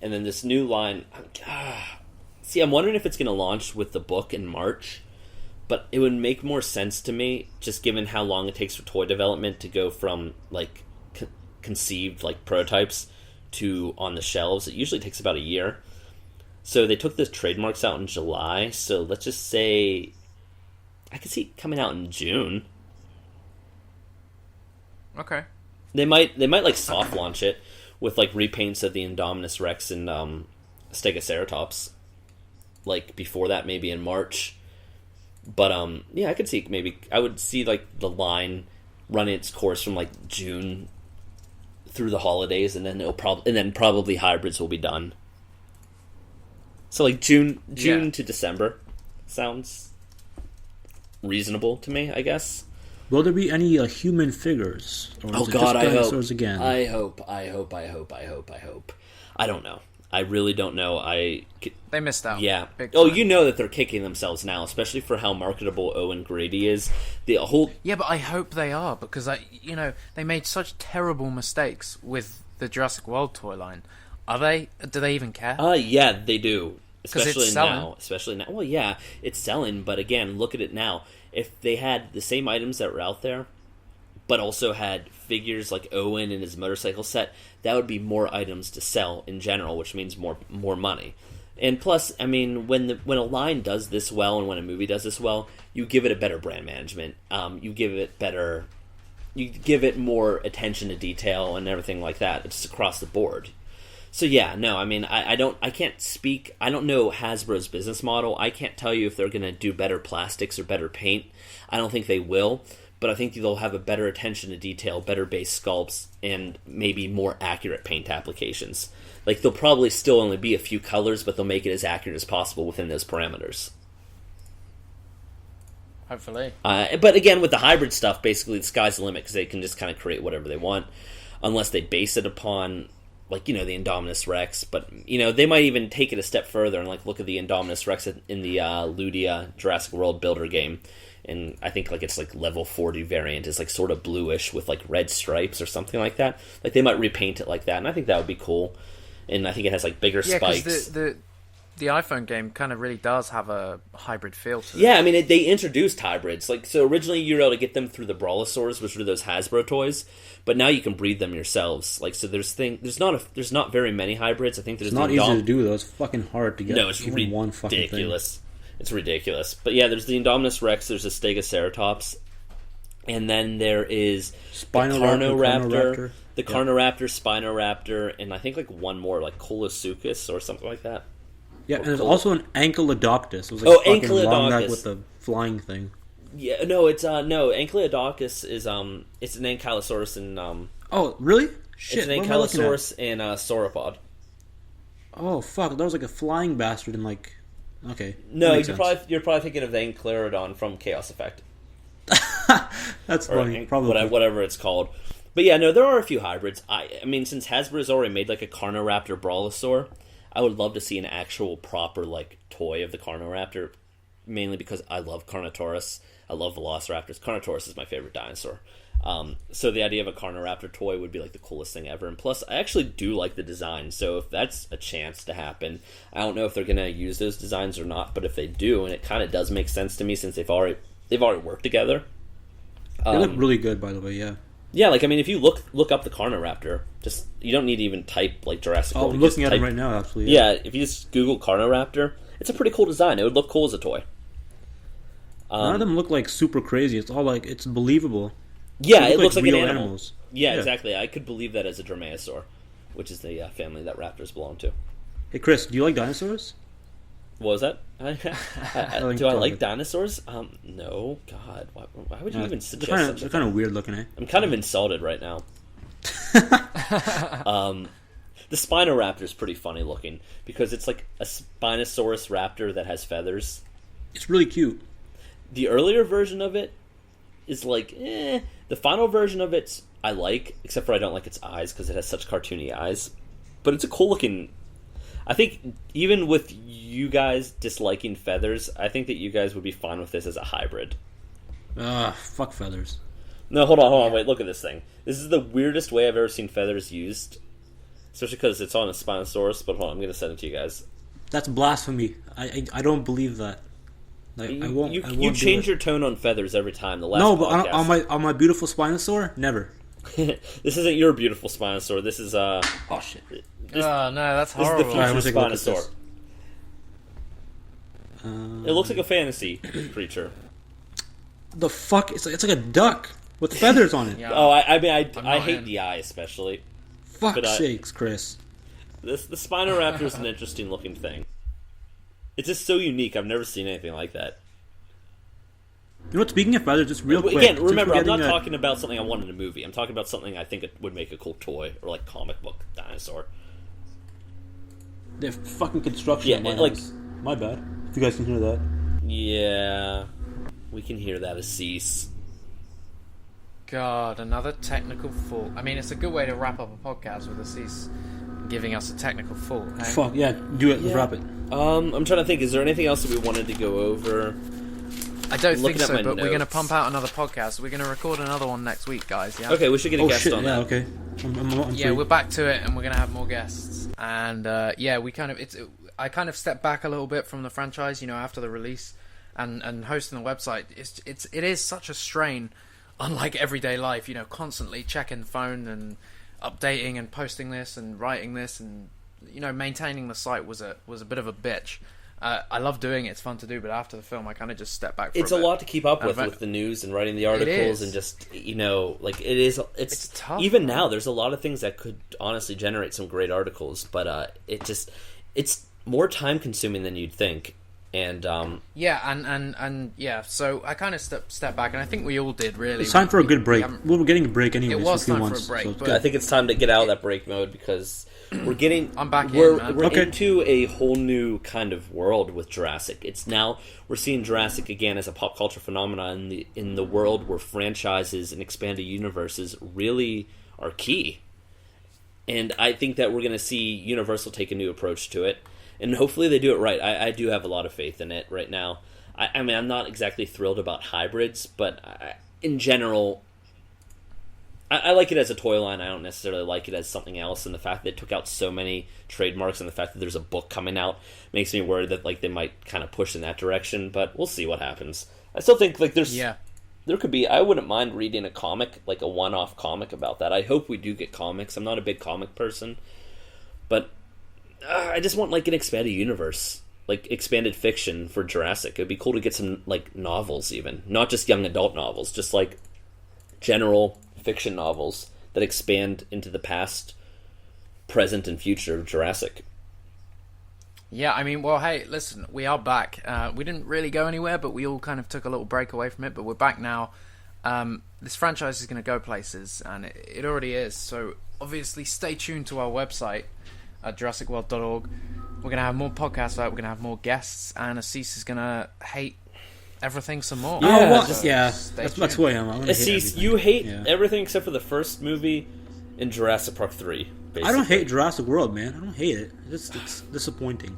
And then this new line... See, I'm wondering if it's going to launch with the book in March. But it would make more sense to me, just given how long it takes for toy development to go from, like, conceived, like, prototypes to on the shelves. It usually takes about a year. So they took the trademarks out in July. So let's just say... I could see it coming out in June. Okay. They might like soft launch it with like repaints of the Indominus Rex and Stegoceratops, like before that, maybe in March. But yeah, I could see I would see like the line run its course from like June through the holidays, and then probably hybrids will be done. So like June to December sounds reasonable to me, I guess. Will there be any human figures? Or oh is it God, just I dinosaurs hope. Again? I hope. I don't know. I really don't know. They missed out. Yeah. Big Oh, time. you know that they're kicking themselves now, especially for how marketable Owen Grady is. The whole. Yeah, but I hope they are, because they made such terrible mistakes with the Jurassic World toy line. Do they even care? Yeah, they do. Especially it's now. Well, yeah, it's selling, but again, look at it now. If they had the same items that were out there, but also had figures like Owen and his motorcycle set, that would be more items to sell in general, which means more money. And plus, I mean, when a line does this well and when a movie does this well, you give it a better brand management. You give it more attention to detail and everything like that. It's across the board. So yeah, no, I mean, I can't speak. I don't know Hasbro's business model. I can't tell you if they're going to do better plastics or better paint. I don't think they will, but I think they'll have a better attention to detail, better base sculpts, and maybe more accurate paint applications. Like, they'll probably still only be a few colors, but they'll make it as accurate as possible within those parameters. Hopefully. But again, with the hybrid stuff, basically the sky's the limit because they can just kind of create whatever they want, unless they base it upon, like, the Indominus Rex. But, they might even take it a step further and, like, look at the Indominus Rex in the Ludia Jurassic World Builder game. And I think, like, it's, like, level 40 variant is, like, sort of bluish with, like, red stripes or something like that. Like, they might repaint it like that, and I think that would be cool. And I think it has, like, bigger spikes. The iPhone game kind of really does have a hybrid feel to it. Yeah, I mean, they introduced hybrids. Like, so originally you were able to get them through the Brawlosaurs, which were those Hasbro toys, but now you can breed them yourselves. Like, so there's not very many hybrids. I think there's it's not easy to do though. It's fucking hard to get. No, it's one fucking ridiculous. Thing. It's ridiculous. But yeah, there's the Indominus Rex. There's the Stegoceratops, and then there is the Carnoraptor, the Carnoraptor, Spinoraptor, and I think like one more, like Colosuchus or something like that. Yeah, and there's also an Ankylodocus. It was like Ankylodocus long neck with the flying thing. Yeah, no, it's Ankylodocus is it's an Ankylosaurus and Oh, really? Shit, it's an Ankylosaurus and sauropod. Oh fuck, that was like a flying bastard and like. Okay. No, you're probably thinking of the Ankylosaurus from Chaos Effect. That's funny. Probably whatever it's called. But yeah, no, there are a few hybrids. I mean, since Hasbro's already made like a Carnoraptor Brawlosaur, I would love to see an actual proper like toy of the Carnoraptor, mainly because I love Carnotaurus. I love Velociraptors. Carnotaurus is my favorite dinosaur. So the idea of a Carnoraptor toy would be like the coolest thing ever. And plus, I actually do like the design. So if that's a chance to happen, I don't know if they're going to use those designs or not. But if they do, and it kind of does make sense to me since they've already worked together. They look really good, by the way. Yeah. Yeah, like I mean, if you look up the Carnoraptor, just you don't need to even type like Jurassic World. I'm looking at it right now, actually. Yeah, if you just Google Carnoraptor, it's a pretty cool design. It would look cool as a toy. None of them look like super crazy. It's all like it's believable. Yeah, it looks like an animal. Animals. Yeah, exactly. I could believe that as a Dromaeosaur, which is the family that raptors belong to. Hey, Chris, do you like dinosaurs? What was that? Do I like dinosaurs? No. God, why would you even suggest such? They're kind of weird looking, eh? I'm kind of insulted right now. The Spinoraptor is pretty funny looking because it's like a Spinosaurus raptor that has feathers. It's really cute. The earlier version of it is like, The final version of it I like, except for I don't like its eyes because it has such cartoony eyes. But it's a cool looking. I think even with you guys disliking feathers, I think that you guys would be fine with this as a hybrid. Fuck feathers. No, hold on, wait, look at this thing. This is the weirdest way I've ever seen feathers used. Especially because it's on a Spinosaurus, but hold on, I'm going to send it to you guys. That's blasphemy. I don't believe that. Like, I won't. You change your tone on feathers every time. But on my beautiful Spinosaur, never. This isn't your beautiful Spinosaur. This is oh shit. No, that's horrible. This is the future Spinosaur. It looks like a fantasy creature. The fuck? It's like a duck with feathers on it. Yeah. Oh, I mean, I hate the eye especially. Fuck sakes, Chris. The Spinoraptor is an interesting looking thing. It's just so unique. I've never seen anything like that. You know what? Speaking of feathers, just real quick. Again, remember, I'm not talking about something I want in a movie. I'm talking about something I think it would make a cool toy or like comic book dinosaur. They're fucking construction. Yeah, my bad. If you guys can hear that. Yeah, we can hear that. Asees. God, another technical fault. I mean, it's a good way to wrap up a podcast with Asees giving us a technical fault. Hey? Fuck yeah, do it. Yeah. Wrap it. I'm trying to think. Is there anything else that we wanted to go over? I don't think so, but notes. We're going to pump out another podcast. We're going to record another one next week, guys. Yeah. Okay, we should get a guest on that. Okay. I'm we're back to it, and we're going to have more guests. And I kind of stepped back a little bit from the franchise, after the release, and hosting the website. It is such a strain, unlike everyday life. Constantly checking the phone and updating and posting this and writing this and maintaining the site was a bit of a bitch. I love doing it. It's fun to do, but after the film, I kind of just step back. For It's a a bit. lot to keep up with the news and writing the articles and just like it is. It's tough. Even now, there's a lot of things that could honestly generate some great articles, but it's more time consuming than you'd think. And so I kind of step back, and I think we all did really. It's time for a good break. We're getting a break anyway. It was time for a break. So I think it's time to get out of that break mode because we're getting. I'm back We're man. into a whole new kind of world with Jurassic. It's now we're seeing Jurassic again as a pop culture phenomenon in the world where franchises and expanded universes really are key. And I think that we're going to see Universal take a new approach to it. And hopefully they do it right. I do have a lot of faith in it right now. I mean, I'm not exactly thrilled about hybrids, but in general, I like it as a toy line. I don't necessarily like it as something else. And the fact that they took out so many trademarks and the fact that there's a book coming out makes me worried that like they might kind of push in that direction. But we'll see what happens. I still think like there could be. I wouldn't mind reading a comic, like a one-off comic about that. I hope we do get comics. I'm not a big comic person, but I just want like an expanded universe, like expanded fiction for Jurassic. It'd be cool to get some like novels, even not just young adult novels, just like general fiction novels that expand into the past, present, and future of Jurassic. Yeah, I mean, well, hey, listen, we are back. We didn't really go anywhere, but we all kind of took a little break away from it. But we're back now. This franchise is going to go places, and it already is. So obviously, stay tuned to our website at JurassicWorld.org. We're going to have more podcasts out. We're going to have more guests, and Asees is going to hate everything some more. That's who I am. Asees, you hate everything except for the first movie in Jurassic Park 3. Basically. I don't hate Jurassic World, man. I don't hate it. It's disappointing.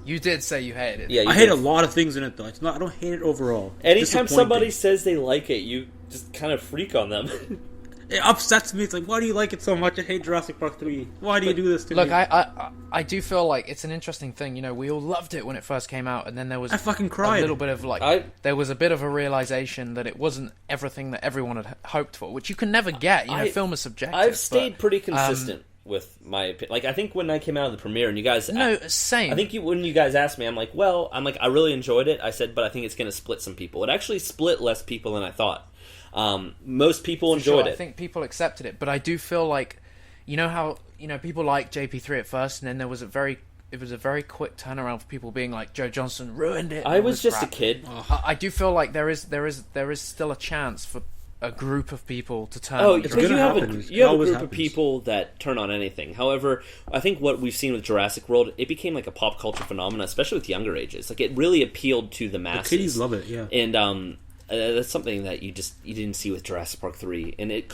You did say you hated it. Yeah, I hate a lot of things in it, though. It's not. I don't hate it overall. Anytime somebody says they like it, you just kind of freak on them. It upsets me. It's like, why do you like it so much? I hate Jurassic Park 3. Why do you do this to me? Look, I do feel like it's an interesting thing. You know, we all loved it when it first came out, and then there was I fucking cried. a little bit of like, there was a bit of a realization that it wasn't everything that everyone had hoped for, which you can never get. You know, film is subjective. I've stayed pretty consistent with my opinion. Like, I think when I came out of the premiere and you guys... same. I think when you guys asked me, I'm like, I really enjoyed it. I said, but I think it's going to split some people. It actually split less people than I thought. Most people enjoyed it. I think people accepted it, but I do feel like, you know how people like JP3 at first, and then there was a very quick turnaround for people being like, Joe Johnston ruined it. I was just a kid. I do feel like there is still a chance for a group of people to turn. Oh, on because you have a group of people that turn on anything. However, I think what we've seen with Jurassic World, it became like a pop culture phenomenon, especially with younger ages. Like, it really appealed to the masses. The kiddies love it, yeah. And that's something that you didn't see with Jurassic Park 3, and it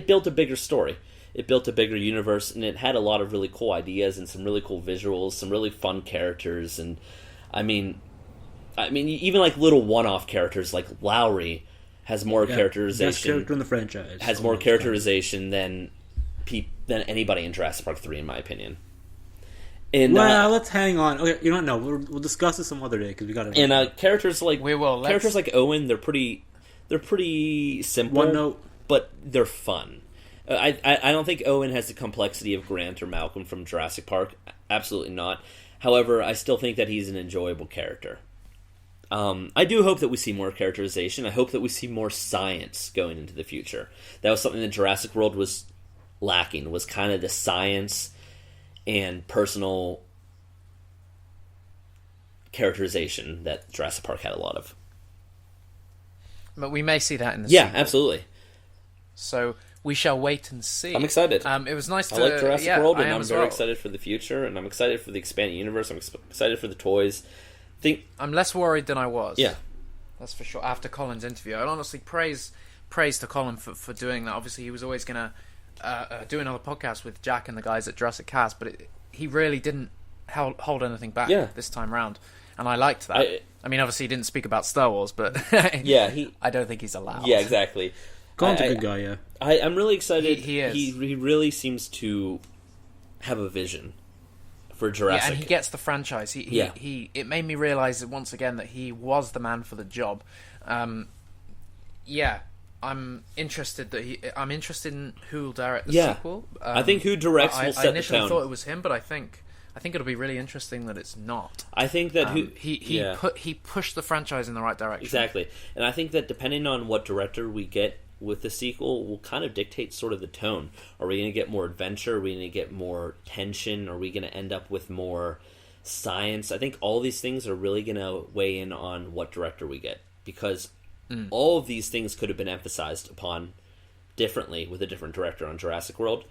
built a bigger story. It built a bigger universe, and it had a lot of really cool ideas and some really cool visuals, some really fun characters, and I mean, even like little one-off characters like Lowry has more characterization. Best character in the franchise. Has more characterization than anybody in Jurassic Park 3, in my opinion. And, let's hang on. Okay, you don't know. We'll discuss this some other day because we got to. And characters like characters like Owen, they're pretty simple. One note, but they're fun. I don't think Owen has the complexity of Grant or Malcolm from Jurassic Park. Absolutely not. However, I still think that he's an enjoyable character. I do hope that we see more characterization. I hope that we see more science going into the future. That was something that Jurassic World was lacking, was kind of the science and personal characterization that Jurassic Park had a lot of. But we may see that in the sequel. Absolutely. So we shall wait and see. I'm excited. It was nice to... I like Jurassic World, and I'm very well. excited for the future, and I'm excited for the expanded universe. I'm excited for the toys. I'm less worried than I was. Yeah. That's for sure. After Colin's interview, I honestly praise to Colin for doing that. Obviously, he was always going to do another podcast with Jack and the guys at JurassicCast, but he really didn't hold anything back this time round, and I liked that. I mean, obviously, he didn't speak about Star Wars, but I don't think he's allowed. Yeah, exactly. Colin's a good guy, yeah. I'm really excited. He is. He really seems to have a vision for Jurassic. Yeah, and he gets the franchise. It made me realize once again that he was the man for the job. I'm interested I'm interested in who will direct the sequel. I think who directs will set the tone. I initially thought it was him, but I think I think it'll be really interesting that it's not. I think that he pushed the franchise in the right direction. Exactly, and I think that depending on what director we get with the sequel will kind of dictate sort of the tone. Are we going to get more adventure? Are we going to get more tension? Are we going to end up with more science? I think all these things are really going to weigh in on what director we get, because all of these things could have been emphasized upon differently with a different director on Jurassic World.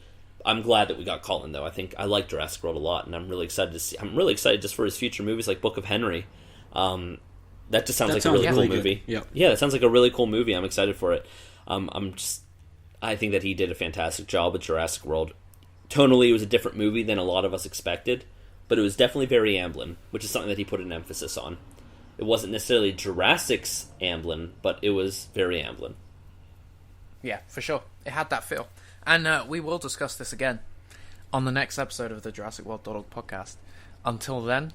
I'm glad that we got Colin, though. I think I like Jurassic World a lot, and I'm really excited to see. I'm really excited just for his future movies like Book of Henry. That just sounds like a really cool movie. Yeah, that sounds like a really cool movie. I'm excited for it. I think that he did a fantastic job with Jurassic World. Tonally, it was a different movie than a lot of us expected, but it was definitely very Amblin, which is something that he put an emphasis on. It wasn't necessarily Jurassic's Amblin, but it was very Amblin. Yeah, for sure. It had that feel. And we will discuss this again on the next episode of the JurassicWorld.org podcast. Until then,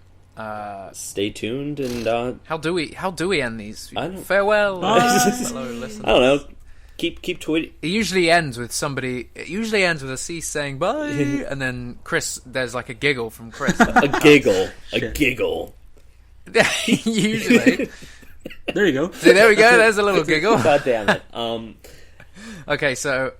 stay tuned and how do we end these? I don't... Farewell, hello, listeners. I don't know. Keep tweeting. It usually ends with Asees saying bye, and then Chris. There's like a giggle from Chris. a giggle. Usually. There you go. See, there we go. There's a little giggle. God damn it. Okay, so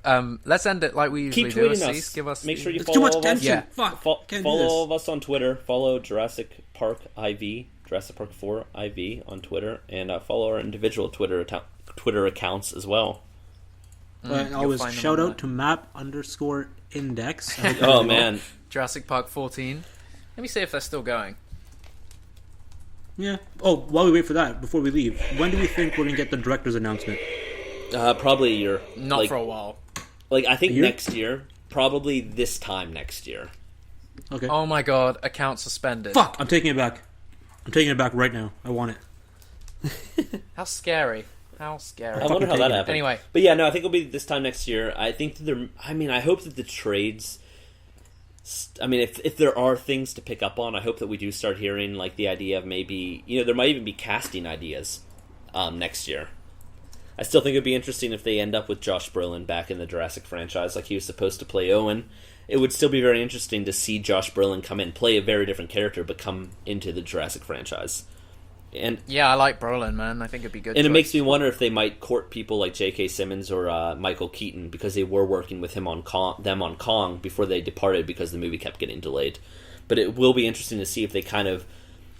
let's end it like we usually do. Keep tweeting us. Give us. Make sure you it's follow too much tension. Yeah. Fuck. Follow all of us on Twitter. Follow Jurassic Park IV, Jurassic Park 4 IV on Twitter, and follow our individual Twitter accounts as well. And always shout out to map_index. Oh man, Jurassic Park 14. Let me see if they're still going. Yeah. Oh, while we wait for that, before we leave, when do we think we're gonna get the director's announcement? Probably a year. Not for a while. I think next year. Probably this time next year. Okay. Oh my god, account suspended. Fuck! I'm taking it back. I'm taking it back right now. I want it. How scary. I wonder how that happened. Anyway. But yeah, no, I think it'll be this time next year. I think that I hope that the trades... if there are things to pick up on, I hope that we do start hearing, like, the idea of maybe... there might even be casting ideas next year. I still think it'd be interesting if they end up with Josh Brolin back in the Jurassic franchise, like he was supposed to play Owen. It would still be very interesting to see Josh Brolin come in, play a very different character, but come into the Jurassic franchise. And yeah, I like Brolin, man. I think it'd be good. And it makes me wonder if they might court people like J.K. Simmons or Michael Keaton, because they were working with him on Kong before they departed because the movie kept getting delayed. But it will be interesting to see if they kind of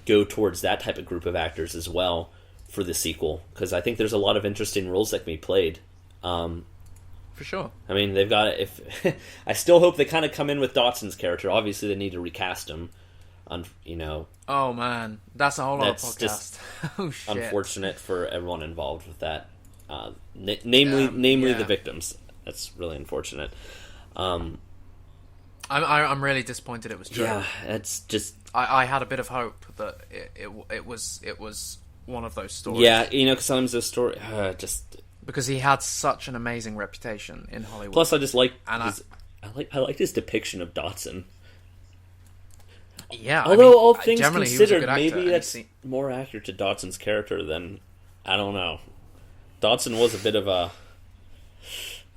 go towards that type of group of actors as well for the sequel, because I think there's a lot of interesting roles that can be played. For sure. I mean, they've got it. I still hope they kind of come in with Dotson's character. Obviously, they need to recast him. Oh man, that's a whole other That's podcast. just Oh shit. unfortunate for everyone involved with that. Namely the victims. That's really unfortunate. I'm really disappointed it was true. Yeah, it's just. I had a bit of hope that it was one of those stories. Yeah, because sometimes those stories just because he had such an amazing reputation in Hollywood. Plus, I just like I liked his depiction of Dotson. Yeah, although all things generally, considered, maybe that's more accurate to Dotson's character than, I don't know. Dotson was a bit of a,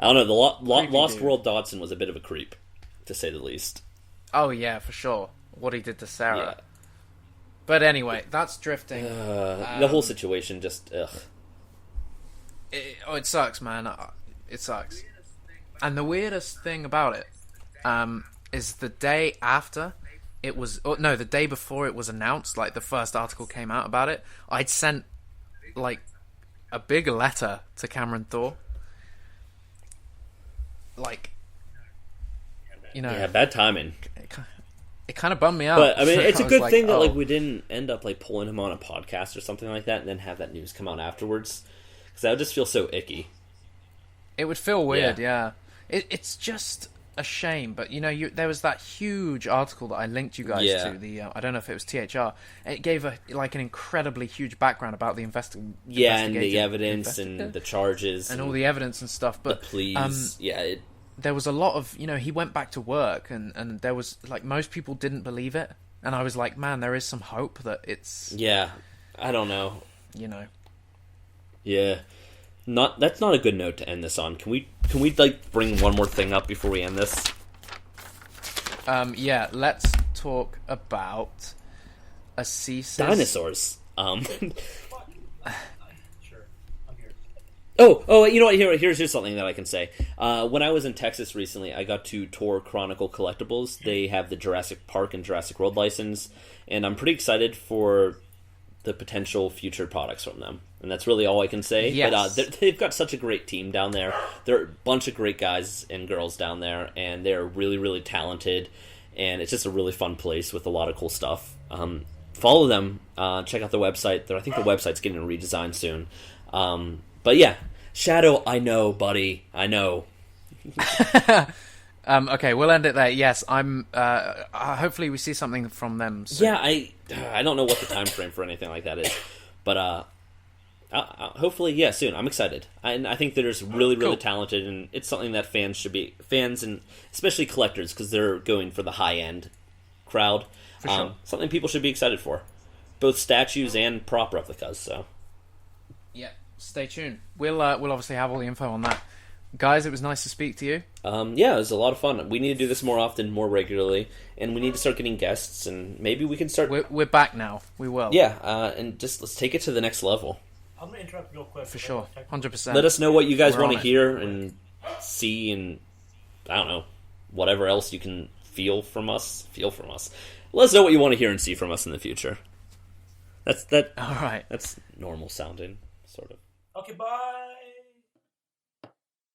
I don't know, the Lost World Dotson was a bit of a creep, to say the least. Oh yeah, for sure. What he did to Sarah. Yeah. But anyway, that's drifting. The whole situation just, ugh. It sucks, man. It sucks. And the weirdest thing about it is the day after it was... the day before it was announced, like the first article came out about it, I'd sent, like, a big letter to Cameron Thor. Like, Yeah, bad timing. It kind of bummed me out. But, I mean, it's a good thing that, like, we didn't end up, like, pulling him on a podcast or something like that and then have that news come out afterwards. Because that would just feel so icky. It would feel weird, yeah. It's just a shame, but there was that huge article that I linked you guys to. The I don't know if it was THR. It gave an incredibly huge background about the investigation. Yeah, and the evidence and the charges and all the evidence and stuff. But the pleas, there was a lot of he went back to work and there was like most people didn't believe it, and I was like, man, there is some hope that it's I don't know. Yeah. That's not a good note to end this on. Can we like bring one more thing up before we end this? Let's talk about Asees. Dinosaurs. Sure, I'm here. Oh, you know what? Here's something that I can say. When I was in Texas recently, I got to tour Chronicle Collectibles. They have the Jurassic Park and Jurassic World license, and I'm pretty excited for the potential future products from them. And that's really all I can say. Yes. But they've got such a great team down there. There are a bunch of great guys and girls down there, and they're really, really talented. And it's just a really fun place with a lot of cool stuff. Follow them. Check out their website. I think the website's getting a redesign soon. But yeah, Shadow, I know, buddy. I know. Okay, we'll end it there. Yes, I'm. Hopefully, we see something from them soon. Yeah, I don't know what the time frame for anything like that is, but hopefully, yeah, soon. I'm excited, and I think they're just really, really talented, and it's something that fans and especially collectors, because they're going for the high end crowd. For sure. Something people should be excited for, both statues and prop replicas. So, yeah, stay tuned. We'll obviously have all the info on that. Guys, it was nice to speak to you. Yeah, it was a lot of fun. We need to do this more often, more regularly, and we need to start getting guests, and maybe we can start... We're back now. We will. Yeah, and just let's take it to the next level. I'm going to interrupt real quick. For sure. 100%. Let us know what you guys We're want on to it. hear and see, and I don't know, whatever else you can feel from us. Let us know what you want to hear and see from us in the future. All right. That's normal sounding, sort of. Okay, bye.